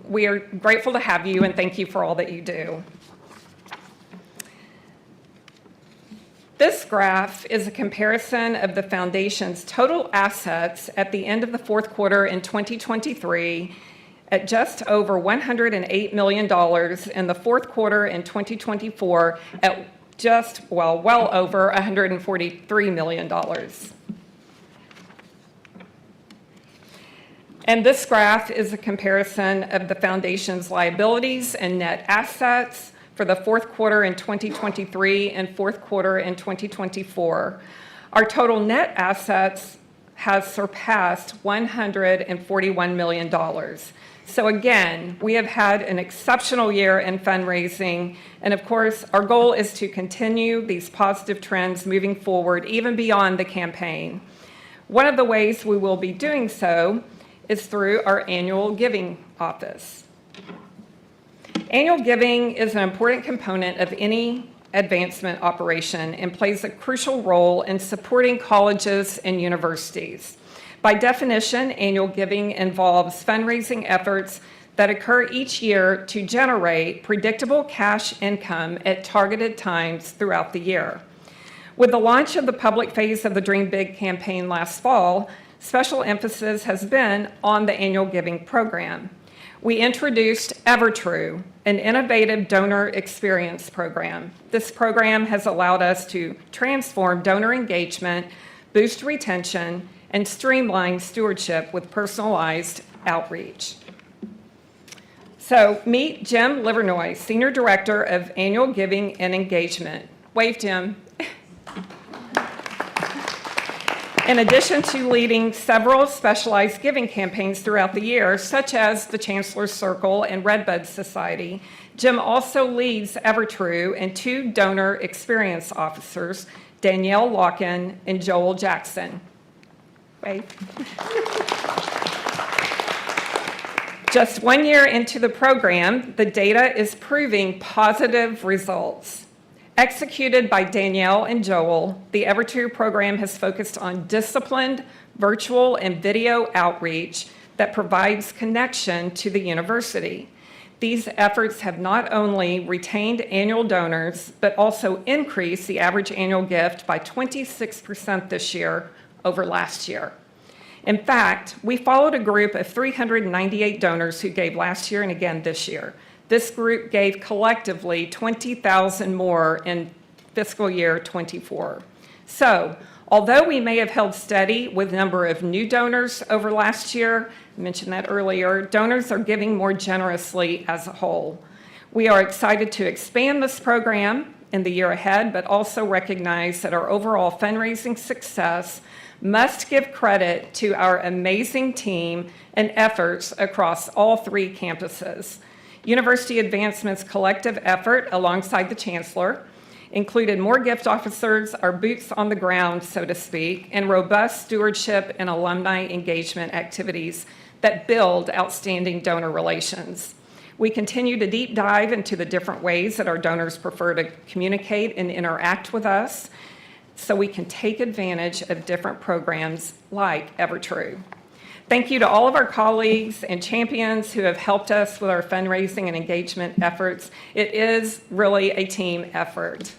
we are grateful to have you and thank you for all that you do. This graph is a comparison of the foundation's total assets at the end of the fourth quarter in 2023 at just over $108 million in the fourth quarter in 2024 at well over $143 million. And this graph is a comparison of the foundation's liabilities and net assets for the fourth quarter in 2023 and fourth quarter in 2024. Our total net assets has surpassed $141 million. So again, we have had an exceptional year in fundraising, and of course, our goal is to continue these positive trends moving forward, even beyond the campaign. One of the ways we will be doing so is through our annual giving office. Annual giving is an important component of any advancement operation and plays a crucial role in supporting colleges and universities. By definition, annual giving involves fundraising efforts that occur each year to generate predictable cash income at targeted times throughout the year. With the launch of the public phase of the Dream Big campaign last fall, special emphasis has been on the annual giving program. We introduced EverTrue, an innovative donor experience program. This program has allowed us to transform donor engagement, boost retention, and streamline stewardship with personalized outreach. So meet Jim Livernoy, Senior Director of Annual Giving and Engagement. Wave, Jim. In addition to leading several specialized giving campaigns throughout the year, such as the Chancellor's Circle and Redbud Society, Jim also leads EverTrue and 2 donor experience officers, Danielle Locken and Joel Jackson. Wait. Just 1 year into the program, the data is proving positive results. Executed by Danielle and Joel, the EverTrue program has focused on disciplined virtual and video outreach that provides connection to the university. These efforts have not only retained annual donors, but also increased the average annual gift by 26% this year over last year. In fact, we followed a group of 398 donors who gave last year and again this year. This group gave collectively 20,000 more in fiscal year 24. So, although we may have held steady with the number of new donors over last year, I mentioned that earlier, donors are giving more generously as a whole. We are excited to expand this program in the year ahead, but also recognize that our overall fundraising success must give credit to our amazing team and efforts across all 3 campuses. University Advancement's collective effort alongside the Chancellor included more gift officers, our boots on the ground, so to speak, and robust stewardship and alumni engagement activities that build outstanding donor relations. We continue to deep dive into the different ways that our donors prefer to communicate and interact with us, so we can take advantage of different programs like EverTrue. Thank you to all of our colleagues and champions who have helped us with our fundraising and engagement efforts. It is really a team effort.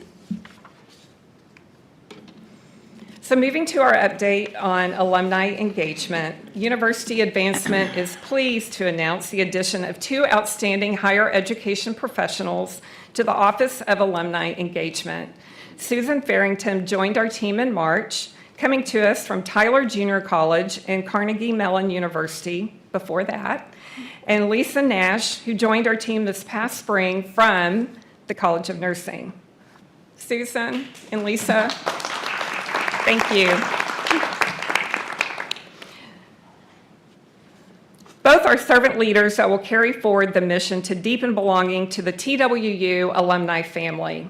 So moving to our update on alumni engagement, University Advancement is pleased to announce the addition of 2 outstanding higher education professionals to the Office of Alumni Engagement. Susan Farrington joined our team in March, coming to us from Tyler Junior College and Carnegie Mellon University before that, and Lisa Nash, who joined our team this past spring from the College of Nursing. Susan and Lisa, thank you. Both are servant leaders that will carry forward the mission to deepen belonging to the TWU alumni family.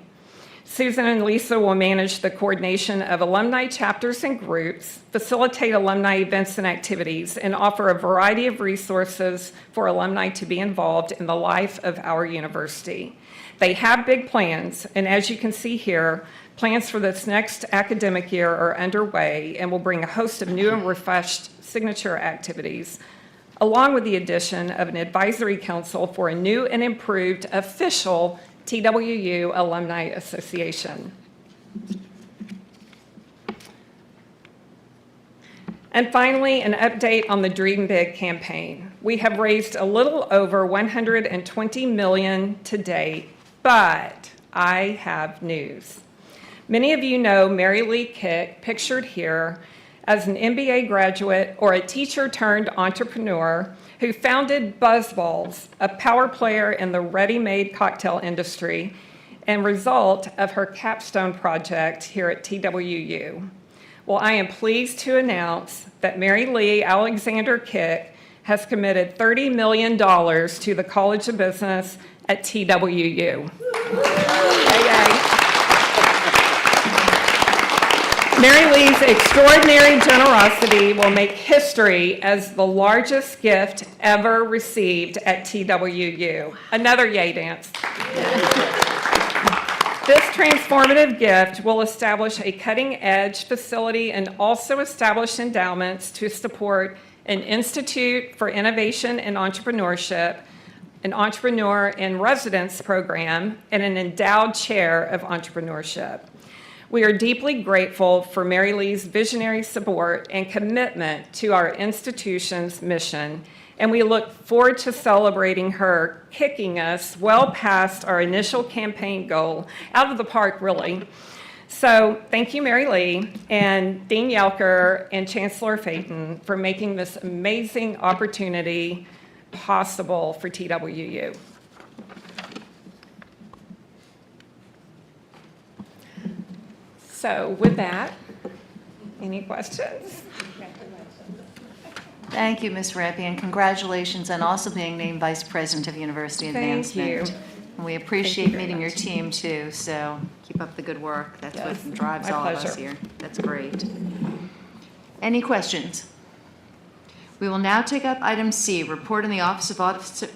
Susan and Lisa will manage the coordination of alumni chapters and groups, facilitate alumni events and activities, and offer a variety of resources for alumni to be involved in the life of our university. They have big plans, and as you can see here, plans for this next academic year are underway and will bring a host of new and refreshed signature activities, along with the addition of an advisory council for a new and improved official TWU Alumni Association. And finally, an update on the Dream Big campaign. We have raised a little over $120 million to date, but I have news. Many of you know Mary Lee Kick, pictured here, as an MBA graduate or a teacher turned entrepreneur who founded BuzzBalls, a power player in the ready-made cocktail industry, and result of her capstone project here at TWU. Well, I am pleased to announce that Mary Lee Alexander Kick has committed $30 million to the College of Business at TWU. Yay, yay. Mary Lee's extraordinary generosity will make history as the largest gift ever received at TWU. Another yay dance. This transformative gift will establish a cutting-edge facility and also establish endowments to support an Institute for Innovation and Entrepreneurship, an Entrepreneur in Residence program, and an endowed chair of entrepreneurship. We are deeply grateful for Mary Lee's visionary support and commitment to our institution's mission, and we look forward to celebrating her kicking us well past our initial campaign goal, out of the park, really. So thank you, Mary Lee, and Dean Yelker and Chancellor Phaeton for making this amazing opportunity possible for TWU. So with that, any questions? Thank you, Ms. Rampey, and congratulations on also being named Vice President of University Thank Advancement. you. And we appreciate meeting your team, too, so keep up the good work. That's Yes, what drives my all of us pleasure. here. That's great. Any questions? We will now take up item C, report in the Office of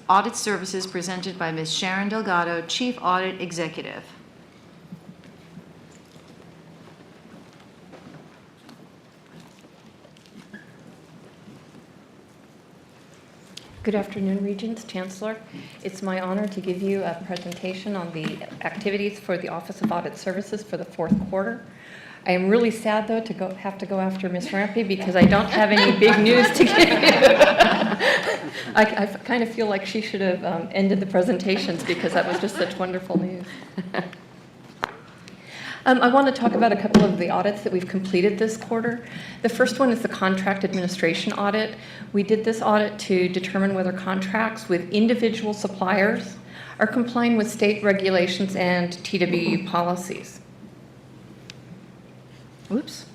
Audit Services presented by Ms. Sharon Delgado, Chief Audit Executive. Good afternoon, Regents, Chancellor. It's my honor to give you a presentation on the activities for the Office of Audit Services for the fourth quarter. I am really sad, though, to have to go after Ms. Rampey because I don't have any big news to give you. I kind of feel like she should have ended the presentations because that was just such wonderful news. I want to talk about a couple of the audits that we've completed this quarter. The first one is the contract administration audit. We did this audit to determine whether contracts with individual suppliers are complying with state regulations and TWU policies. Oops.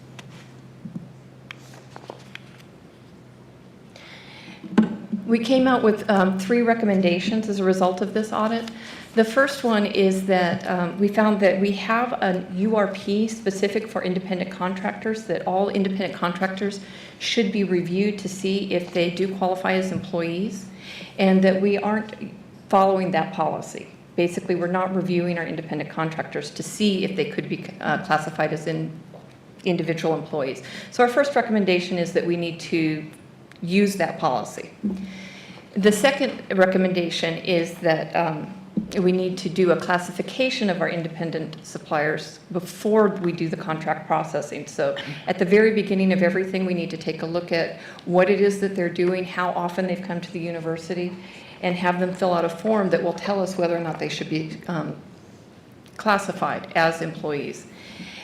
We came out with 3 recommendations as a result of this audit. The first one is that we found that we have an URP specific for independent contractors, that all independent contractors should be reviewed to see if they do qualify as employees, and that we aren't following that policy. Basically, we're not reviewing our independent contractors to see if they could be classified as individual employees. So our first recommendation is that we need to use that policy. The second recommendation is that we need to do a classification of our independent suppliers before we do the contract processing. So at the very beginning of everything, we need to take a look at what it is that they're doing, how often they've come to the university, and have them fill out a form that will tell us whether or not they should be classified as employees.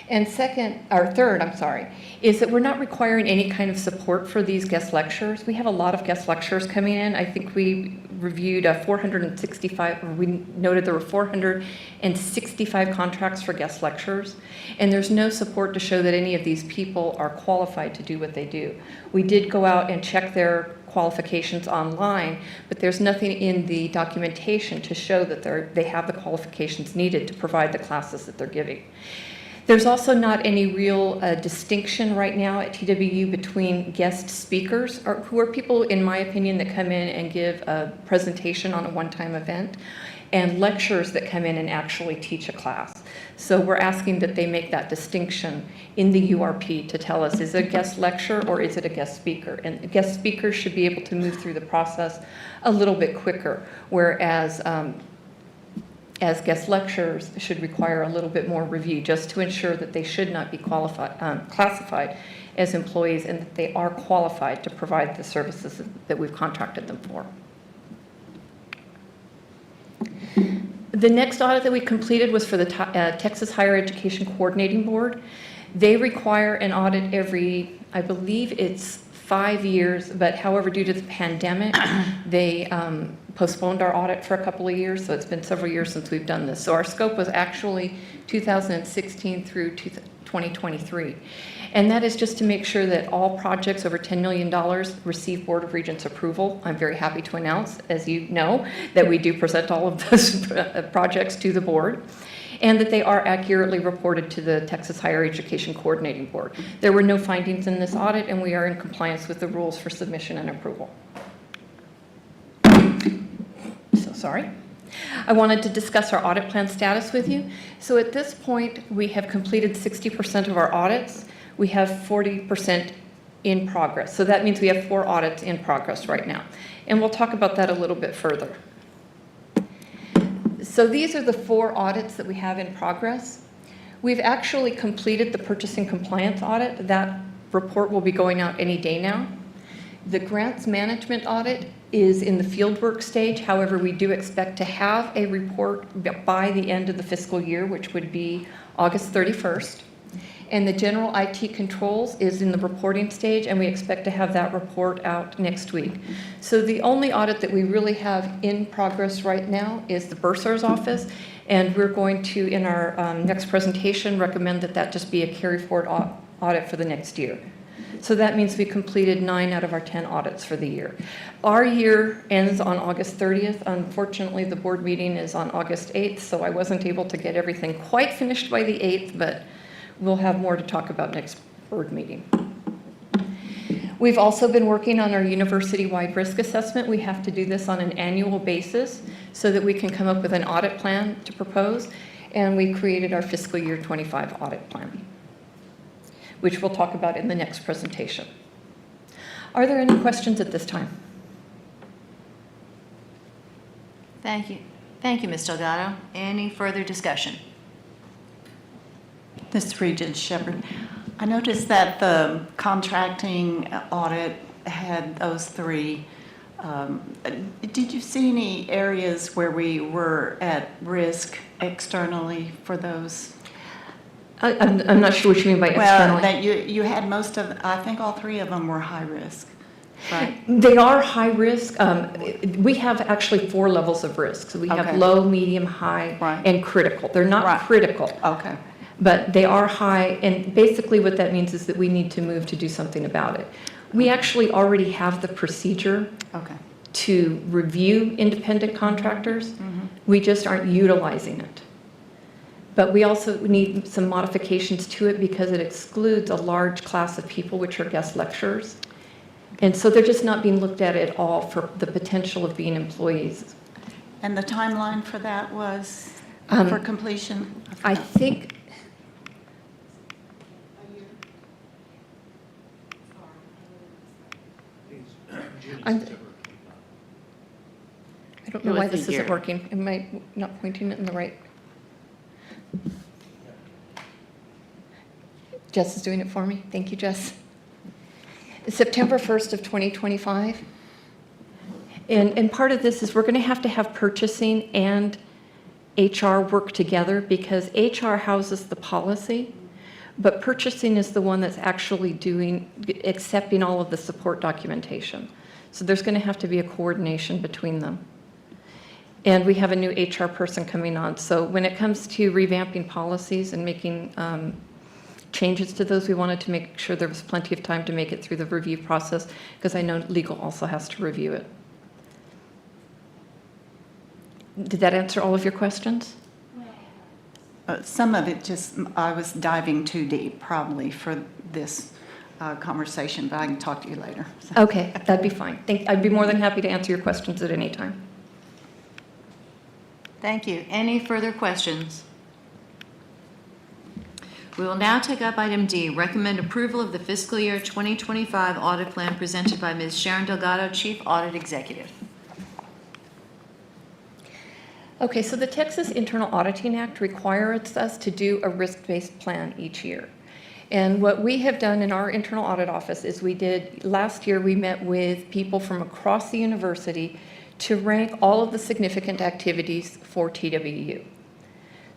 And third, is that we're not requiring any kind of support for these guest lecturers. We have a lot of guest lecturers coming in. I think we reviewed 465, or we noted there were 465 contracts for guest lecturers, and there's no support to show that any of these people are qualified to do what they do. We did go out and check their qualifications online, but there's nothing in the documentation to show that they have the qualifications needed to provide the classes that they're giving. There's also not any real distinction right now at TWU between guest speakers, who are people, in my opinion, that come in and give a presentation on a one-time event, and lecturers that come in and actually teach a class. So we're asking that they make that distinction in the URP to tell us, is it a guest lecturer or is it a guest speaker? And guest speakers should be able to move through the process a little bit quicker, whereas as guest lecturers should require a little bit more review, just to ensure that they should not be classified as employees and that they are qualified to provide the services that we've contracted them for. The next audit that we completed was for the Texas Higher Education Coordinating Board. They require an audit every, I believe it's 5 years, but however, due to the pandemic, they postponed our audit for a couple of years, so it's been several years since we've done this. So our scope was actually 2016 through 2023. And that is just to make sure that all projects over $10 million receive Board of Regents approval. I'm very happy to announce, as you know, that we do present all of those projects to the board, and that they are accurately reported to the Texas Higher Education Coordinating Board. There were no findings in this audit, and we are in compliance with the rules for submission and approval. So sorry. I wanted to discuss our audit plan status with you. So at this point, we have completed 60% of our audits. We have 40% in progress. So that means we have 4 audits in progress right now. And we'll talk about that a little bit further. So these are the 4 audits that we have in progress. We've actually completed the purchasing compliance audit. That report will be going out any day now. The grants management audit is in the fieldwork stage. However, we do expect to have a report by the end of the fiscal year, which would be August 31st. And the general IT controls is in the reporting stage, and we expect to have that report out next week. So the only audit that we really have in progress right now is the bursar's office, and we're going to, in our next presentation, recommend that that just be a carry-forward audit for the next year. So that means we completed 9 out of our 10 audits for the year. Our year ends on August 30th. Unfortunately, the board meeting is on August 8th, so I wasn't able to get everything quite finished by the 8th, but we'll have more to talk about next board meeting. We've also been working on our university-wide risk assessment. We have to do this on an annual basis so that we can come up with an audit plan to propose, and we created our fiscal year 25 audit plan, which we'll talk about in the next presentation. Are there any questions at this time? Thank you. Thank you, Ms. Delgado. Any further discussion? This is Regent Shepherd. I noticed that the contracting audit had those 3. Did you see any areas where we were at risk externally for those? I'm not sure what you mean by Well, externally. that you had most of, I think all 3 of them were high risk, right? They are high risk. We have actually 4 levels of risk. So we have Okay. low, medium, high, Right. and critical. They're not Right. critical. Okay. But they are high, and basically what that means is that we need to move to do something about it. We actually already have the procedure Okay. to review independent contractors. We just aren't utilizing it. But we also need some modifications to it because it excludes a large class of people, which are guest lecturers. And so they're just not being looked at all for the potential of being employees. And the timeline for that was for completion? I think, I don't know It why was a this isn't year. working. Am I not pointing it in the right? Jess is doing it for me. Thank you, Jess. September 1st of 2025. And part of this is we're going to have purchasing and HR work together because HR houses the policy, but purchasing is the one that's actually accepting all of the support documentation. So there's going to have to be a coordination between them. And we have a new HR person coming on. So when it comes to revamping policies and making changes to those, we wanted to make sure there was plenty of time to make it through the review process because I know legal also has to review it. Did that answer all of your questions? Some of it just, I was diving too deep probably for this conversation, but I can talk to you later. So. Okay, that'd be fine. I'd be more than happy to answer your questions at any time. Thank you. Any further questions? We will now take up item D, recommend approval of the fiscal year 2025 audit plan presented by Ms. Sharon Delgado, Chief Audit Executive. Okay, so the Texas Internal Auditing Act requires us to do a risk-based plan each year. And what we have done in our internal audit office is last year we met with people from across the university to rank all of the significant activities for TWU.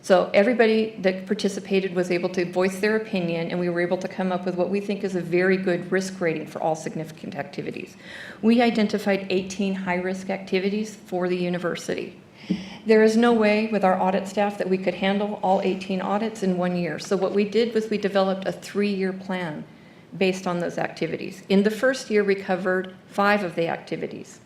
So everybody that participated was able to voice their opinion, and we were able to come up with what we think is a very good risk rating for all significant activities. We identified 18 high-risk activities for the university. There is no way with our audit staff that we could handle all 18 audits in 1 year. So what we did was we developed a 3-year plan based on those activities. In the first year, we covered 5 of the activities.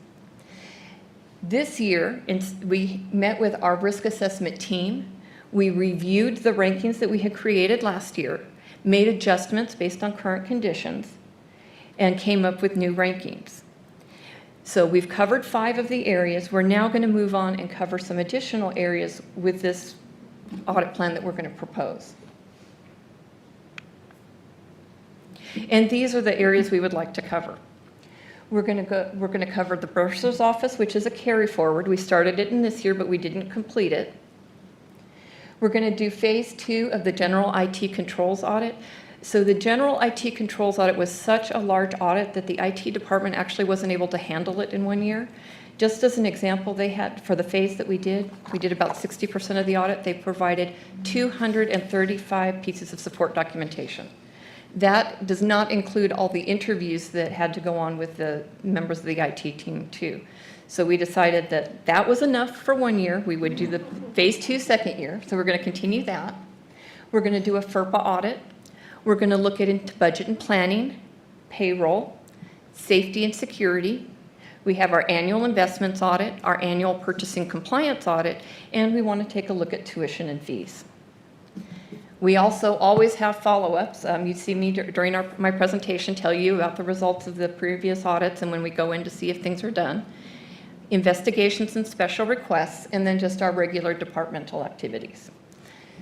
This year, we met with our risk assessment team. We reviewed the rankings that we had created last year, made adjustments based on current conditions, and came up with new rankings. So we've covered 5 of the areas. We're now going to move on and cover some additional areas with this audit plan that we're going to propose. And these are the areas we would like to cover. We're going to cover the bursar's office, which is a carry forward. We started it in this year, but we didn't complete it. We're going to do phase 2 of the general IT controls audit. So the general IT controls audit was such a large audit that the IT department actually wasn't able to handle it in 1 year. Just as an example, they had, for the phase that we did about 60% of the audit. They provided 235 pieces of support documentation. That does not include all the interviews that had to go on with the members of the IT team too. So we decided that that was enough for 1 year. We would do the phase 2 second year. So we're going to continue that. We're going to do a FERPA audit. We're going to look into budget and planning, payroll, safety and security. We have our annual investments audit, our annual purchasing compliance audit, and we want to take a look at tuition and fees. We also always have follow-ups. You see me during my presentation tell you about the results of the previous audits and when we go in to see if things are done. Investigations and special requests, and then just our regular departmental activities.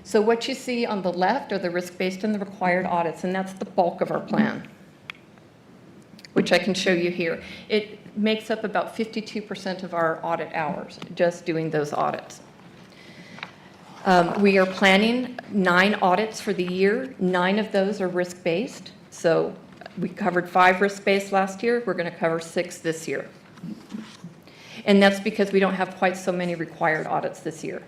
So what you see on the left are the risk-based and the required audits, and that's the bulk of our plan, which I can show you here. It makes up about 52% of our audit hours, just doing those audits. We are planning 9 audits for the year. 9 of those are risk-based. So we covered 5 risk-based last year. We're going to cover 6 this year. And that's because we don't have quite so many required audits this year.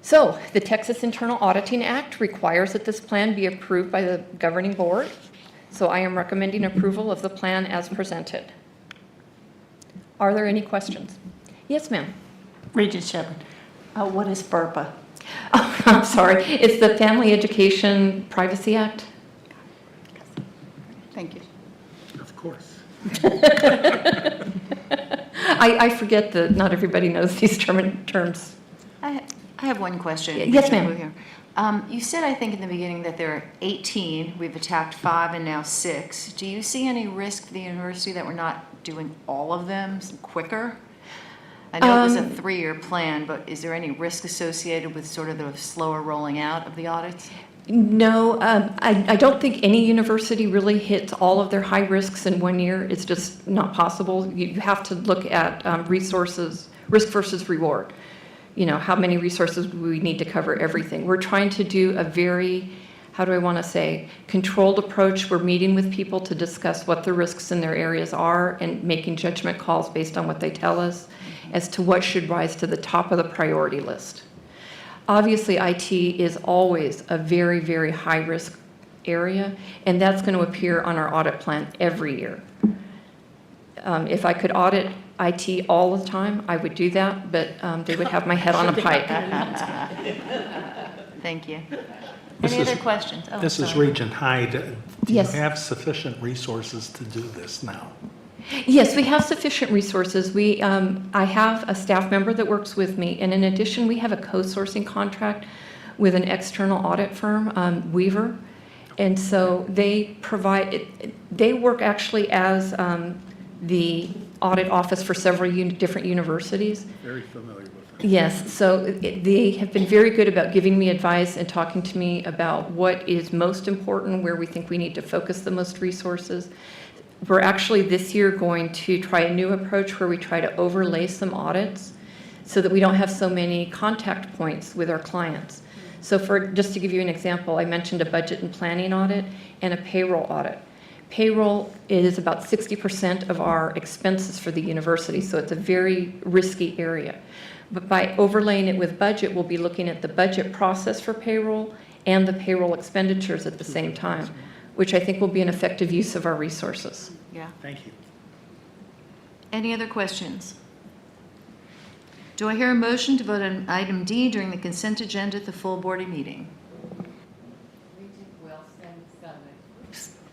So the Texas Internal Auditing Act requires that this plan be approved by the governing board. So I am recommending approval of the plan as presented. Are there any questions? Yes, ma'am. Regent Shepherd, what is FERPA? Oh, I'm sorry. It's the Family Education Privacy Act. Thank you. Of course. I forget that not everybody knows these terms. I have one question. Yes, ma'am. You said, I think, in the beginning that there are 18. We've attacked 5 and now 6. Do you see any risk to the university that we're not doing all of them quicker? I know it was a 3-year plan, but is there any risk associated with sort of the slower rolling out of the audits? No, I don't think any university really hits all of their high risks in 1 year. It's just not possible. You have to look at resources, risk versus reward. You know, how many resources we need to cover everything. We're trying to do a very, how do I want to say, controlled approach. We're meeting with people to discuss what the risks in their areas are and making judgment calls based on what they tell us as to what should rise to the top of the priority list. Obviously, IT is always a very, very high-risk area, and that's going to appear on our audit plan every year. If I could audit IT all the time, I would do that, but they would have my head on a pike. Thank you. This Any is- other questions? Oh, This is sorry. Regent Hyde. Do Yes. you have sufficient resources to do this now? Yes, we have sufficient resources. I have a staff member that works with me, and in addition, we have a co-sourcing contract with an external audit firm, Weaver, and so they work actually as the audit office for several different universities. Very familiar with it. Yes, so they have been very good about giving me advice and talking to me about what is most important, where we think we need to focus the most resources. We're actually this year going to try a new approach where we try to overlay some audits so that we don't have so many contact points with our clients. So just to give you an example, I mentioned a budget and planning audit and a payroll audit. Payroll is about 60% of our expenses for the university, so it's a very risky area. But by overlaying it with budget, we'll be looking at the budget process for payroll and the payroll expenditures at the same time, which I think will be an effective use of our resources. Yeah. Thank you. Any other questions? Do I hear a motion to vote on item D during the consent agenda at the full board meeting?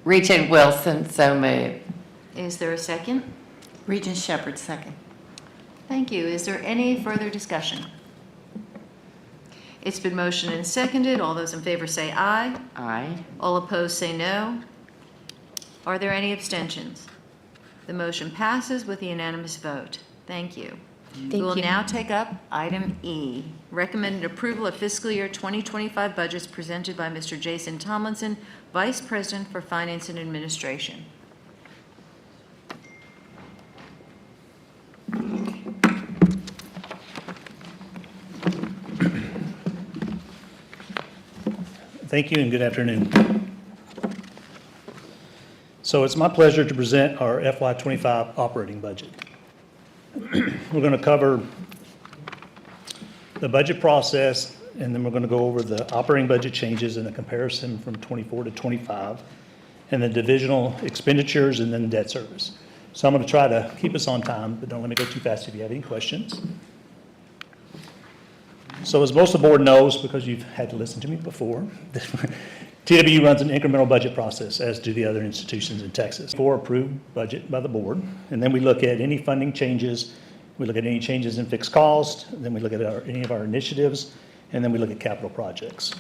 Regent Wilson, so moved. Is there a second? Regent Shepherd, second. Thank you. Is there any further discussion? It's been motioned and seconded. All those in favor say aye. Aye. All opposed say no. Are there any abstentions? The motion passes with a unanimous vote. Thank you. We will now take up item E, recommended approval of fiscal year 2025 budgets presented by Mr. Jason Tomlinson, Vice President for Finance and Administration. Thank you and good afternoon. So it's my pleasure to present our FY25 operating budget. We're going to cover the budget process, and then we're going to go over the operating budget changes and the comparison from 24 to 25, and the divisional expenditures, and then debt service. So I'm going to try to keep us on time, but don't let me go too fast if you have any questions. So as most of the board knows, because you've had to listen to me before, TWU runs an incremental budget process, as do the other institutions in Texas. For approved budget by the board, and then we look at any funding changes, we look at any changes in fixed cost, then we look at any of our initiatives, and then we look at capital projects.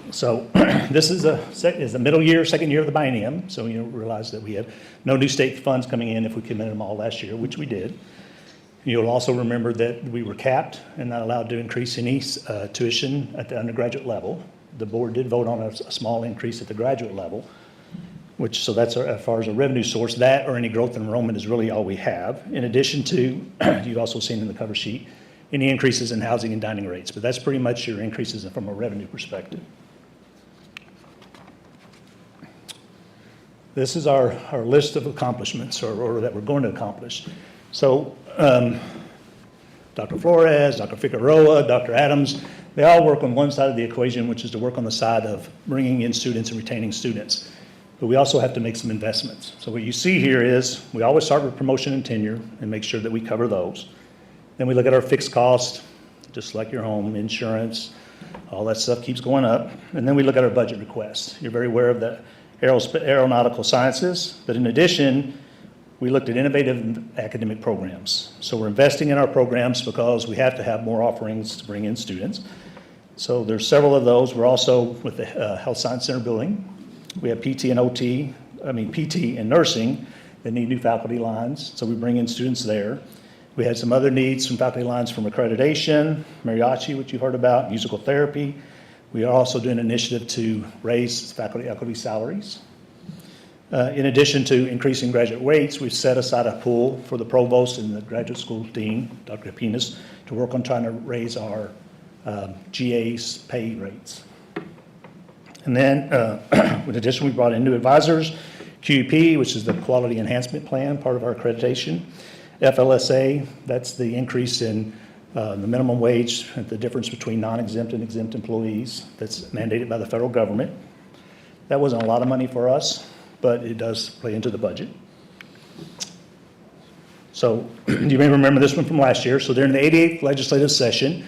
So this is the middle year, second year of the biennium, so you realize that we have no new state funds coming in if we committed them all last year, which we did. You'll also remember that we were capped and not allowed to increase any tuition at the undergraduate level. The board did vote on a small increase at the graduate level, so that's as far as a revenue source. That or any growth in enrollment is really all we have. In addition to, you've also seen in the cover sheet, any increases in housing and dining rates, but that's pretty much your increases from a revenue perspective. This is our list of accomplishments or that we're going to accomplish. So Dr. Flores, Dr. Figueroa, Dr. Adams, they all work on one side of the equation, which is to work on the side of bringing in students and retaining students. But we also have to make some investments. So what you see here is we always start with promotion and tenure and make sure that we cover those. Then we look at our fixed cost, just like your home, insurance, all that stuff keeps going up. And then we look at our budget requests. You're very aware of the aeronautical sciences, but in addition, we looked at innovative academic programs. So we're investing in our programs because we have to have more offerings to bring in students. So there's several of those. We're also with the Health Science Center building. We have PT and nursing that need new faculty lines. So we bring in students there. We had some other needs, some faculty lines from accreditation, mariachi, which you've heard about, musical therapy. We are also doing an initiative to raise faculty equity salaries. In addition to increasing graduate rates, we've set aside a pool for the provost and the graduate school dean, Dr. Apinas, to work on trying to raise our GA's pay rates. And then, in addition, we brought in new advisors, QEP, which is the Quality Enhancement Plan, part of our accreditation. FLSA, that's the increase in the minimum wage, the difference between non-exempt and exempt employees that's mandated by the federal government. That wasn't a lot of money for us, but it does play into the budget. So you may remember this one from last year. So during the 88th legislative session,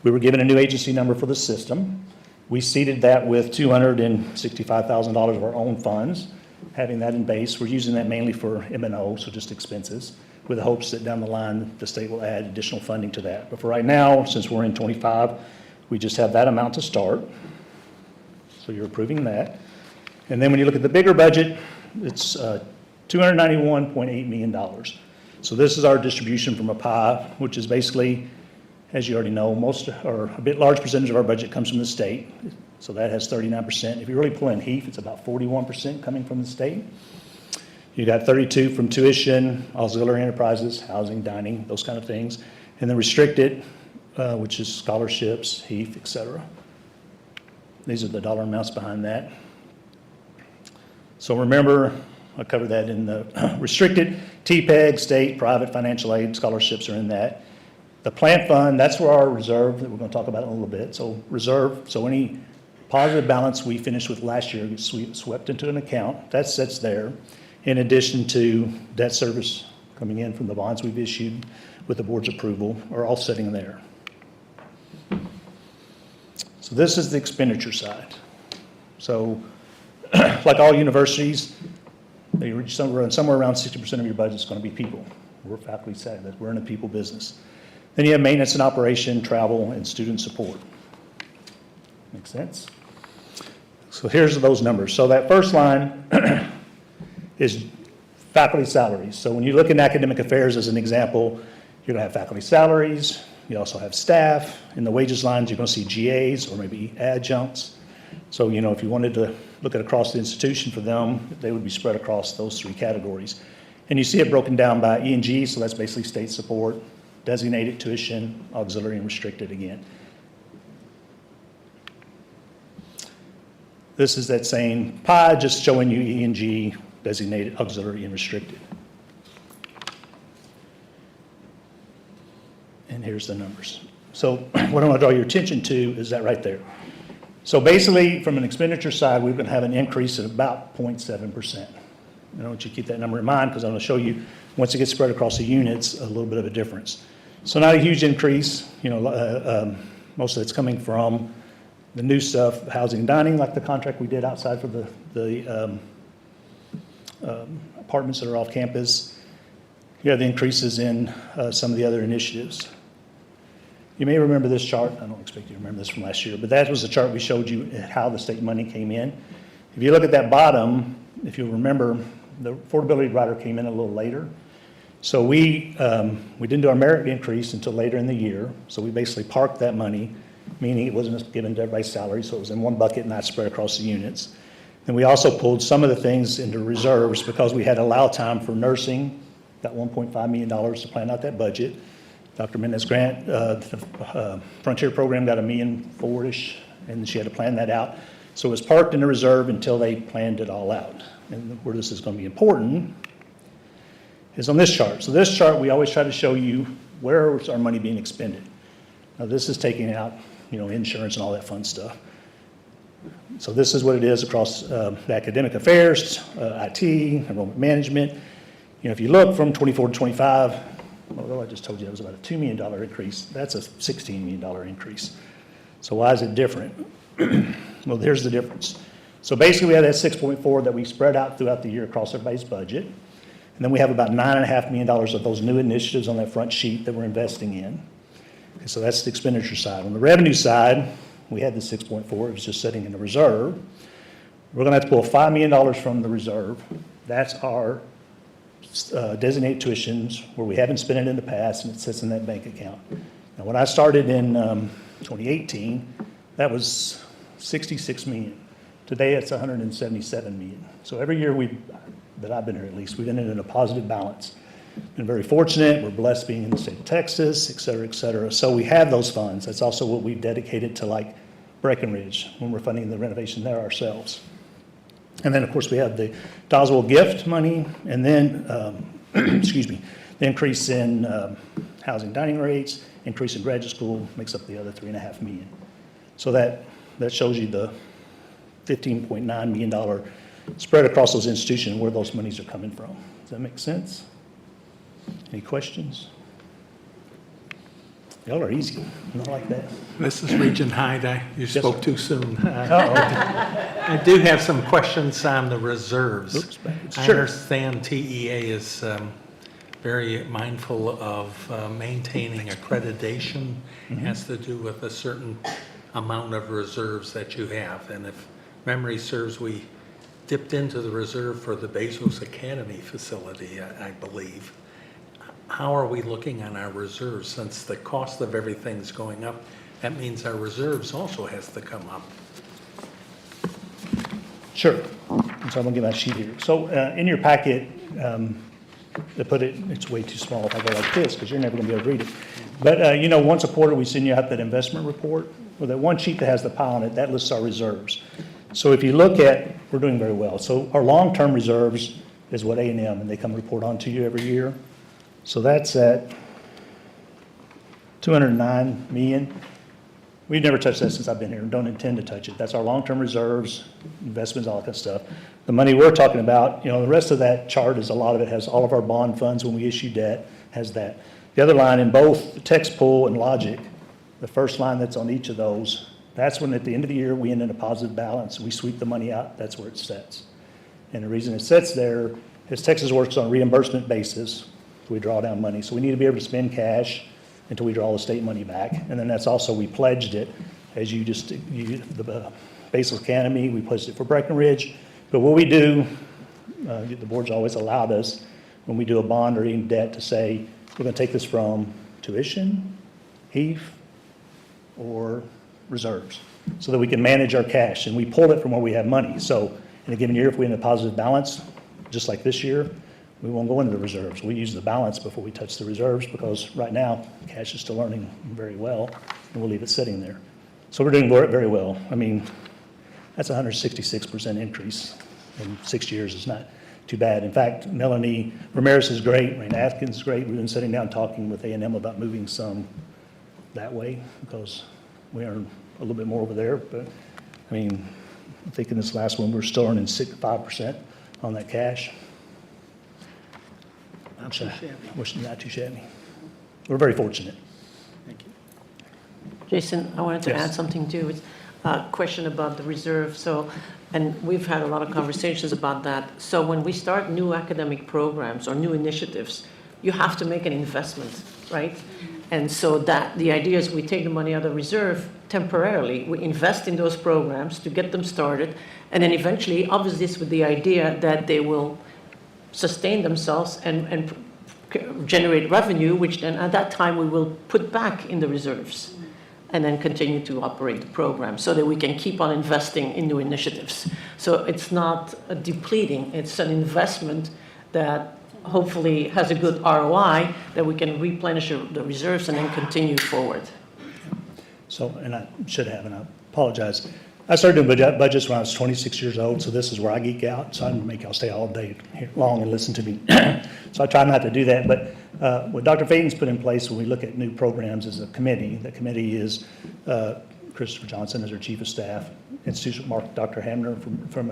we were given a new agency number for the system. We seeded that with $265,000 of our own funds. Having that in base, we're using that mainly for M&O, so just expenses, with the hopes that down the line, the state will add additional funding to that. But for right now, since we're in 25, we just have that amount to start. So you're approving that. And then when you look at the bigger budget, it's $291.8 million. So this is our distribution from a pie, which is basically As you already know, most, or a bit large percentage of our budget comes from the state, so that has 39%. If you really pull in HEAF, it's about 41% coming from the state. You got 32 from tuition, auxiliary enterprises, housing, dining, those kind of things. And then restricted, which is scholarships, HEAF, et cetera. These are the dollar amounts behind that. So remember, I covered that in the restricted, TPEG, state, private, financial aid, scholarships are in that. The plant fund, that's where our reserve, that we're going to talk about in a little bit. So reserve, so any positive balance we finished with last year gets swept into an account. That sits there, in addition to debt service coming in from the bonds we've issued with the board's approval, are all sitting there. So this is the expenditure side. So like all universities, they reach somewhere around 60% of your budget is going to be people. We're faculty staff, we're in a people business. Then you have maintenance and operation, travel, and student support. Make sense? So here's those numbers. So that first line is faculty salaries. So when you look in academic affairs as an example, you're going to have faculty salaries. You also have staff. In the wages lines, you're going to see GAs or maybe adjuncts. So, you know, if you wanted to look at across the institution for them, they would be spread across those three categories. And you see it broken down by E&G, so that's basically state support, designated tuition, auxiliary and restricted again. This is that same pie, just showing you E&G, designated, auxiliary, and restricted. And here's the numbers. So what I want to draw your attention to is that right there. So basically, from an expenditure side, we're going to have an increase of about 0.7%. I want you to keep that number in mind because I'm going to show you, once it gets spread across the units, a little bit of a difference. So not a huge increase. You know, most of it's coming from the new stuff, housing and dining, like the contract we did outside for the apartments that are off campus. You have the increases in some of the other initiatives. You may remember this chart. I don't expect you to remember this from last year, but that was the chart we showed you how the state money came in. If you look at that bottom, if you'll remember, the affordability rider came in a little later. So we didn't do our merit increase until later in the year. So we basically parked that money, meaning it wasn't given to everybody's salary, so it was in one bucket, not spread across the units. And we also pulled some of the things into reserves because we had allowed time for nursing, got $1.5 million to plan out that budget. Dr. Mendez Grant, the Frontier program got $1.4 million-ish, and she had to plan that out. So it was parked in the reserve until they planned it all out. And where this is going to be important is on this chart. So this chart, we always try to show you where is our money being expended. Now this is taking out, you know, insurance and all that fun stuff. So this is what it is across the academic affairs, IT, enrollment management. You know, if you look from 24 to 25, although I just told you that was about a $2 million increase, that's a $16 million increase. So why is it different? Well, here's the difference. So basically we have that 6.4 that we spread out throughout the year across everybody's budget. And then we have about $9.5 million of those new initiatives on that front sheet that we're investing in. Okay, so that's the expenditure side. On the revenue side, we had the 6.4, it was just sitting in the reserve. We're going to have to pull $5 million from the reserve. That's our designated tuitions where we haven't spent it in the past and it sits in that bank account. Now, when I started in 2018, that was $66 million. Today, it's $177 million. So every year that I've been here at least, we've been in a positive balance. Been very fortunate. We're blessed being in the state of Texas, et cetera, et cetera. So we have those funds. That's also what we've dedicated to like Breckenridge when we're funding the renovation there ourselves. And then, of course, we have the Doswell gift money, and then, excuse me, the increase in housing dining rates, increase in graduate school makes up the other $3.5 million. So that shows you the $15.9 million spread across those institutions and where those monies are coming from. Does that make sense? Any questions? Y'all are easy. Not like that. This is Regent Hyde. You spoke sir. too soon. Uh-oh. I do have some questions on the reserves. Oops, backwards. I Sure. understand TEA is very mindful of maintaining accreditation. Has to do with a certain amount of reserves that you have. And if memory serves, we dipped into the reserve for the Bezos Academy facility, I believe. how are we looking on our reserves? Since the cost of everything's going up, that means our reserves also has to come up. Sure. So I'm gonna get my sheet here. So in your packet, they put it, it's way too small if I go like this, because you're never gonna be able to read it. But you know, once a quarter, we send you out that investment report. Well, that one sheet that has the pie on it, that lists our reserves. So if you look at, we're doing very well. So our long-term reserves is what A&M, and they come report on to you every year. So that's at 209 million. We've never touched that since I've been here and don't intend to touch it. That's our long-term reserves, investments, all that kind of stuff. The money we're talking about, you know, the rest of that chart is a lot of it has all of our bond funds when we issue debt, has that. The other line in both text pool and logic, the first line that's on each of those, that's when at the end of the year, we end in a positive balance. We sweep the money out, that's where it sets. And the reason it sets there is Texas works on a reimbursement basis. So we draw down money. So we need to be able to spend cash until we draw the state money back. And then that's also, we pledged it, as you just, the Basel Academy, we pledged it for Breckenridge. But what we do, the board's always allowed us, when we do a bond or any debt, to say, we're gonna take this from tuition, HEAF, or reserves, so that we can manage our cash. And we pull it from where we have money. So in a given year, if we're in a positive balance, just like this year, we won't go into the reserves. We use the balance before we touch the reserves, because right now, cash is still earning very well, and we'll leave it sitting there. So we're doing very well. I mean, that's a 166% increase in 6 years. It's not too bad. In fact, Melanie Ramirez is great, Raina Atkins is great. We've been sitting down talking with A&M about moving some that way, because we earn a little bit more over there. But I mean, I think in this last one, we're still earning 5% on that cash. Not too shabby. Which is not too shabby. We're very fortunate. Thank you. Jason, I wanted to Yes. add something too. It's a question about the reserve. So, and we've had a lot of conversations about that. So when we start new academic programs or new initiatives, you have to make an investment, right? And so that the idea is we take the money out of reserve temporarily, we invest in those programs to get them started, and then eventually, obviously, it's with the idea that they will sustain themselves and generate revenue, which then at that time we will put back in the reserves and then continue to operate the program so that we can keep on investing in new initiatives. So it's not a depleting, it's an investment that hopefully has a good ROI that we can replenish the reserves and then continue forward. So, and I should have, and I apologize. I started doing budgets when I was 26 years old, so this is where I geek out. So I don't make y'all stay all day long and listen to me. So I try not to do that. But what Dr. Faden's put in place when we look at new programs is a committee. The committee is Christopher Johnson as our chief of staff, Institution Mark Dr. Hamner from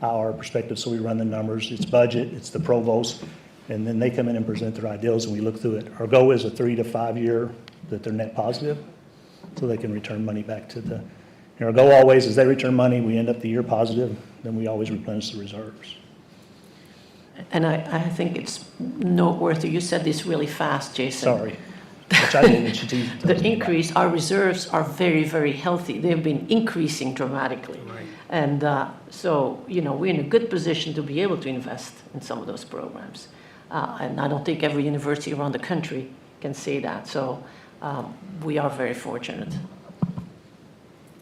our perspective. So we run the numbers. It's budget, it's the provost, and then they come in and present their ideals and we look through it. Our goal is a 3 to 5 year that they're net positive, so they can return money back to the. And our goal always is they return money, we end up the year positive, then we always replenish the reserves. And I think it's noteworthy, you said this really fast, Jason. Sorry. Which I did, and she tells The me increase, our reserves are very, very healthy. They've been increasing dramatically. Right. And so, you know, we're in a good position to be able to invest in some of those programs. And I don't think every university around the country can say that. So we are very fortunate.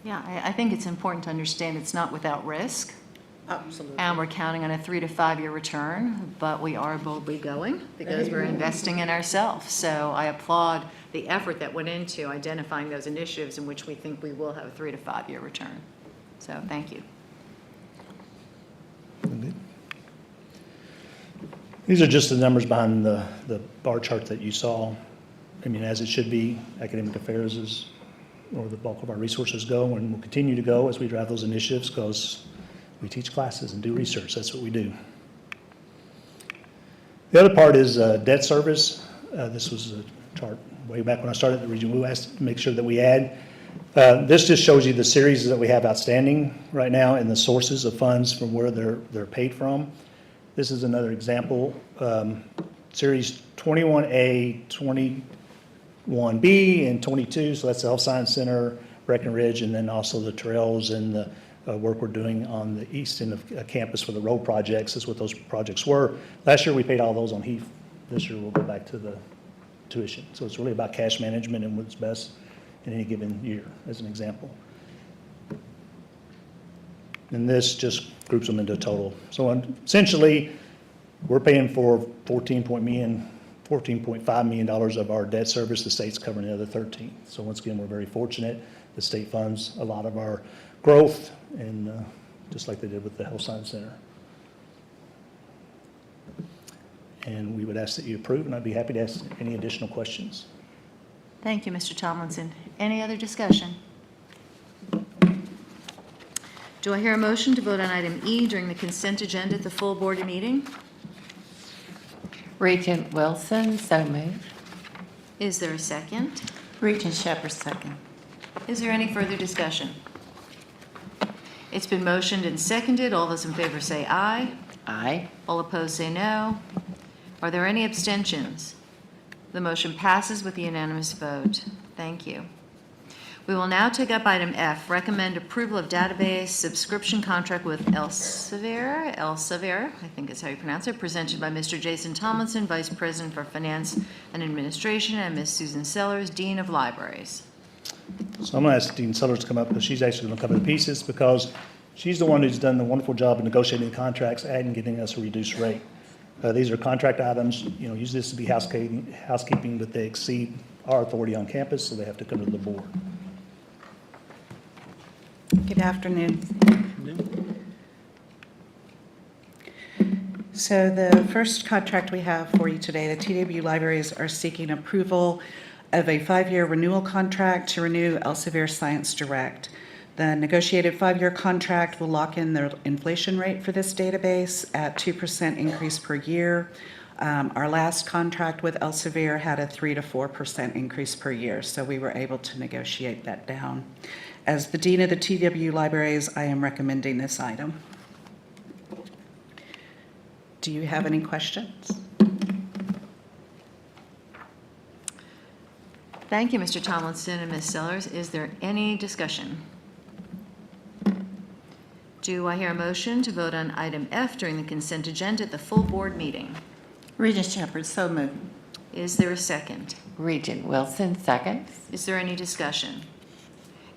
Yeah, I think it's important to understand it's not without risk. Absolutely. And we're counting on a 3 to 5 year return, but we are boldly going because we're investing in ourselves. So I applaud the effort that went into identifying those initiatives in which we think we will have a 3 to 5 year return. So thank you. These are just the numbers behind the bar chart that you saw. I mean, as it should be, academic affairs is where the bulk of our resources go, and will continue to go as we drive those initiatives, because we teach classes and do research. That's what we do. The other part is debt service. This was a chart way back when I started at the region. We asked to make sure that we add. This just shows you the series that we have outstanding right now and the sources of funds from where they're paid from. This is another example. Series 21A, 21B, and 22. So that's the Health Science Center, Breckenridge, and then also the trails and the work we're doing on the east end of campus for the road projects is what those projects were. Last year we paid all those on HEAF this year we'll go back to the tuition. So it's really about cash management and what's best in any given year, as an example. And this just groups them into a total. So essentially, we're paying for $14.5 million of our debt service. The state's covering the other 13. So once again, we're very fortunate. The state funds a lot of our growth, and just like they did with the Health Science Center. And we would ask that you approve, and I'd be happy to ask any additional questions. Thank you, Mr. Tomlinson. Any other discussion? Do I hear a motion to vote on item E during the consent agenda at the full board meeting? Regent Wilson, so moved. Is there a second? Regent Shepherd, second. Is there any further discussion? It's been motioned and seconded. All those in favor say aye. Aye. All opposed say no. Are there any abstentions? The motion passes with a unanimous vote. Thank you. We will now take up item F, recommend approval of database subscription contract with Elsevier, I think is how you pronounce it, presented by Mr. Jason Tomlinson, Vice President for Finance and Administration, and Ms. Susan Sellers, Dean of Libraries. So I'm going to ask Dean Sellers to come up, because she's actually going to cover the pieces, because she's the one who's done the wonderful job of negotiating contracts and getting us a reduced rate. These are contract items, usually this would be housekeeping, but they exceed our authority on campus, so they have to come to the board. Good afternoon. So the first contract we have for you today, the TW Libraries are seeking approval of a 5-year renewal contract to renew Elsevier Science Direct. The negotiated 5-year contract will lock in the inflation rate for this database at 2% increase per year. Our last contract with Elsevier had a 3 to 4% increase per year, so we were able to negotiate that down. As the Dean of the TW Libraries, I am recommending this item. Do you have any questions? Thank you, Mr. Tomlinson and Ms. Sellers. Is there any discussion? Do I hear a motion to vote on item F during the consent agenda at the full board meeting? Regent Shepherd, so moved. Is there a second? Regent Wilson, seconds. Is there any discussion?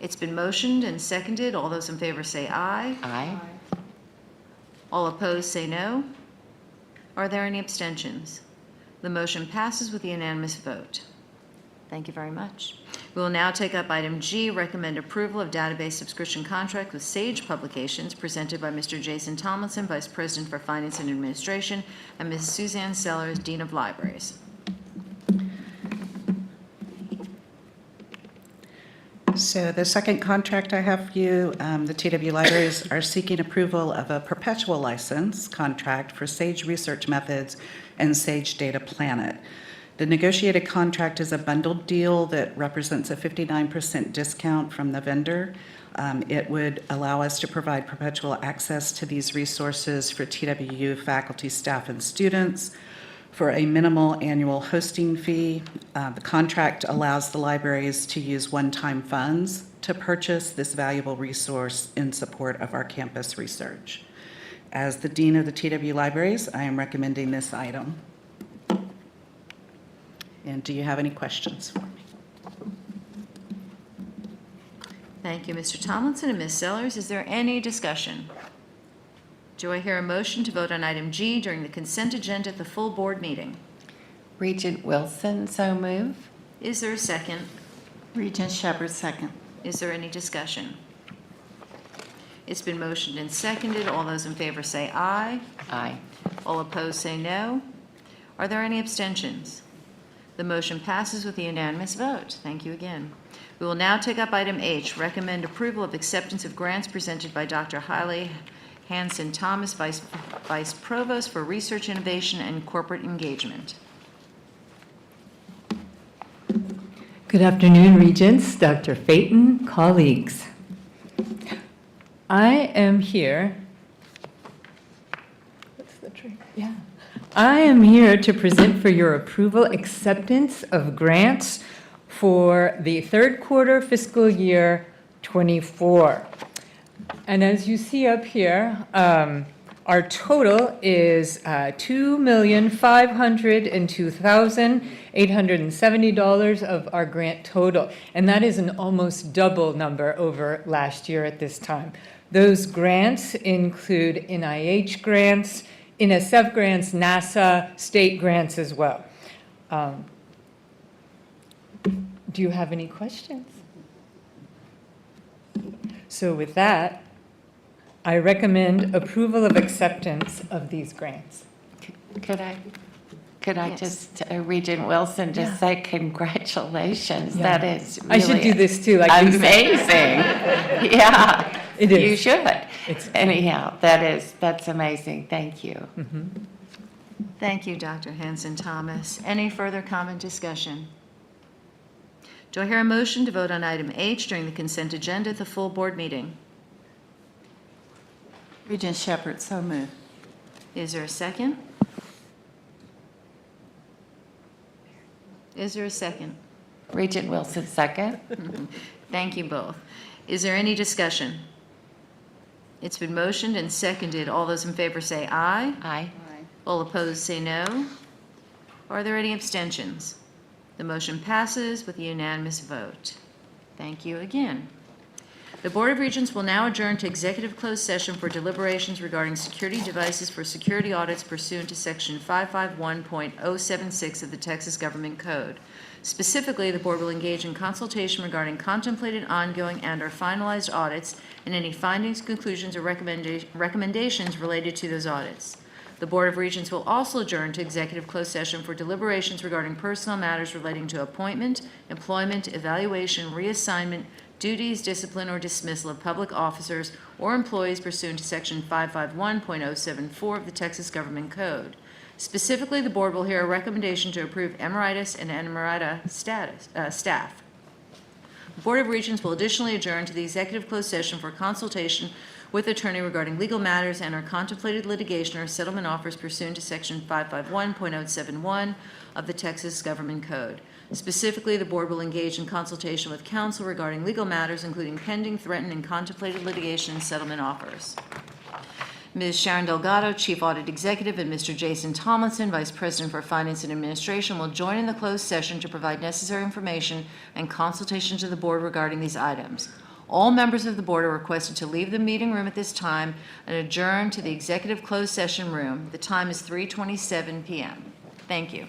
It's been motioned and seconded. All those in favor say aye. Aye. All opposed say no. Are there any abstentions? The motion passes with a unanimous vote. Thank you very much. We will now take up item G, recommend approval of database subscription contract with Sage Publications, presented by Mr. Jason Tomlinson, Vice President for Finance and Administration, and Ms. Suzanne Sellers, Dean of Libraries. So the second contract I have for you, the TW Libraries are seeking approval of a perpetual license contract for Sage Research Methods and Sage Data Planet. The negotiated contract is a bundled deal that represents a 59% discount from the vendor. It would allow us to provide perpetual access to these resources for TWU faculty, staff, and students for a minimal annual hosting fee. The contract allows the libraries to use one-time funds to purchase this valuable resource in support of our campus research. As the Dean of the TW Libraries, I am recommending this item. And do you have any questions for me? Thank you, Mr. Tomlinson and Ms. Sellers. Is there any discussion? Do I hear a motion to vote on item G during the consent agenda at the full board meeting? Regent Wilson, so move. Is there a second? Regent Shepherd, second. Is there any discussion? It's been motioned and seconded. All those in favor say aye. Aye. All opposed say no. Are there any abstentions? The motion passes with a unanimous vote. Thank you again. We will now take up item H, recommend approval of acceptance of grants presented by Dr. Hailey Hanson Thomas, Vice Provost for Research Innovation and Corporate Engagement. Good afternoon, Regents, Dr. Phaeton, colleagues. I am here. What's the trick? Yeah. I am here to present for your approval acceptance of grants for the third quarter fiscal year 24. And as you see up here, Our total is $2,502,870 of our grant total, and that is an almost double number over last year at this time. Those grants include NIH grants, NSF grants, NASA, state grants as well. Do you have any questions? So with that, I recommend approval of acceptance of these grants. Could I Yes. just, Regent Wilson, just say congratulations? Yeah. That is I should really do this too, like Lisa. amazing. Yeah. It is. You should. It's- Anyhow, that's amazing. Thank you. Thank you, Dr. Henson Thomas. Any further comment, discussion? Do I hear a motion to vote on item H during the consent agenda at the full board meeting? Regent Shepherd, so moved. Is there a second? Is there a second? Regent Wilson, second. Thank you both. Is there any discussion? It's been motioned and seconded. All those in favor say aye. Aye. All opposed say no. Are there any abstentions? The motion passes with a unanimous vote. Thank you again. The Board of Regents will now adjourn to executive closed session for deliberations regarding security devices for security audits pursuant to Section 551.076 of the Texas Government Code. Specifically, the board will engage in consultation regarding contemplated, ongoing, and/or finalized audits and any findings, conclusions, or recommendations related to those audits. The Board of Regents will also adjourn to executive closed session for deliberations regarding personnel matters relating to appointment, employment, evaluation, reassignment, duties, discipline, or dismissal of public officers or employees pursuant to Section 551.074 of the Texas Government Code. Specifically, the board will hear a recommendation to approve emeritus and emerita staff. The Board of Regents will additionally adjourn to the executive closed session for consultation with attorney regarding legal matters and/or contemplated litigation or settlement offers pursuant to Section 551.071 of the Texas Government Code. Specifically, the board will engage in consultation with counsel regarding legal matters, including pending, threatened, and contemplated litigation and settlement offers. Ms. Sharon Delgado, Chief Audit Executive, and Mr. Jason Tomlinson, Vice President for Finance and Administration, will join in the closed session to provide necessary information and consultation to the board regarding these items. All members of the board are requested to leave the meeting room at this time and adjourn to the executive closed session room. The time is 3:27 p.m. Thank you.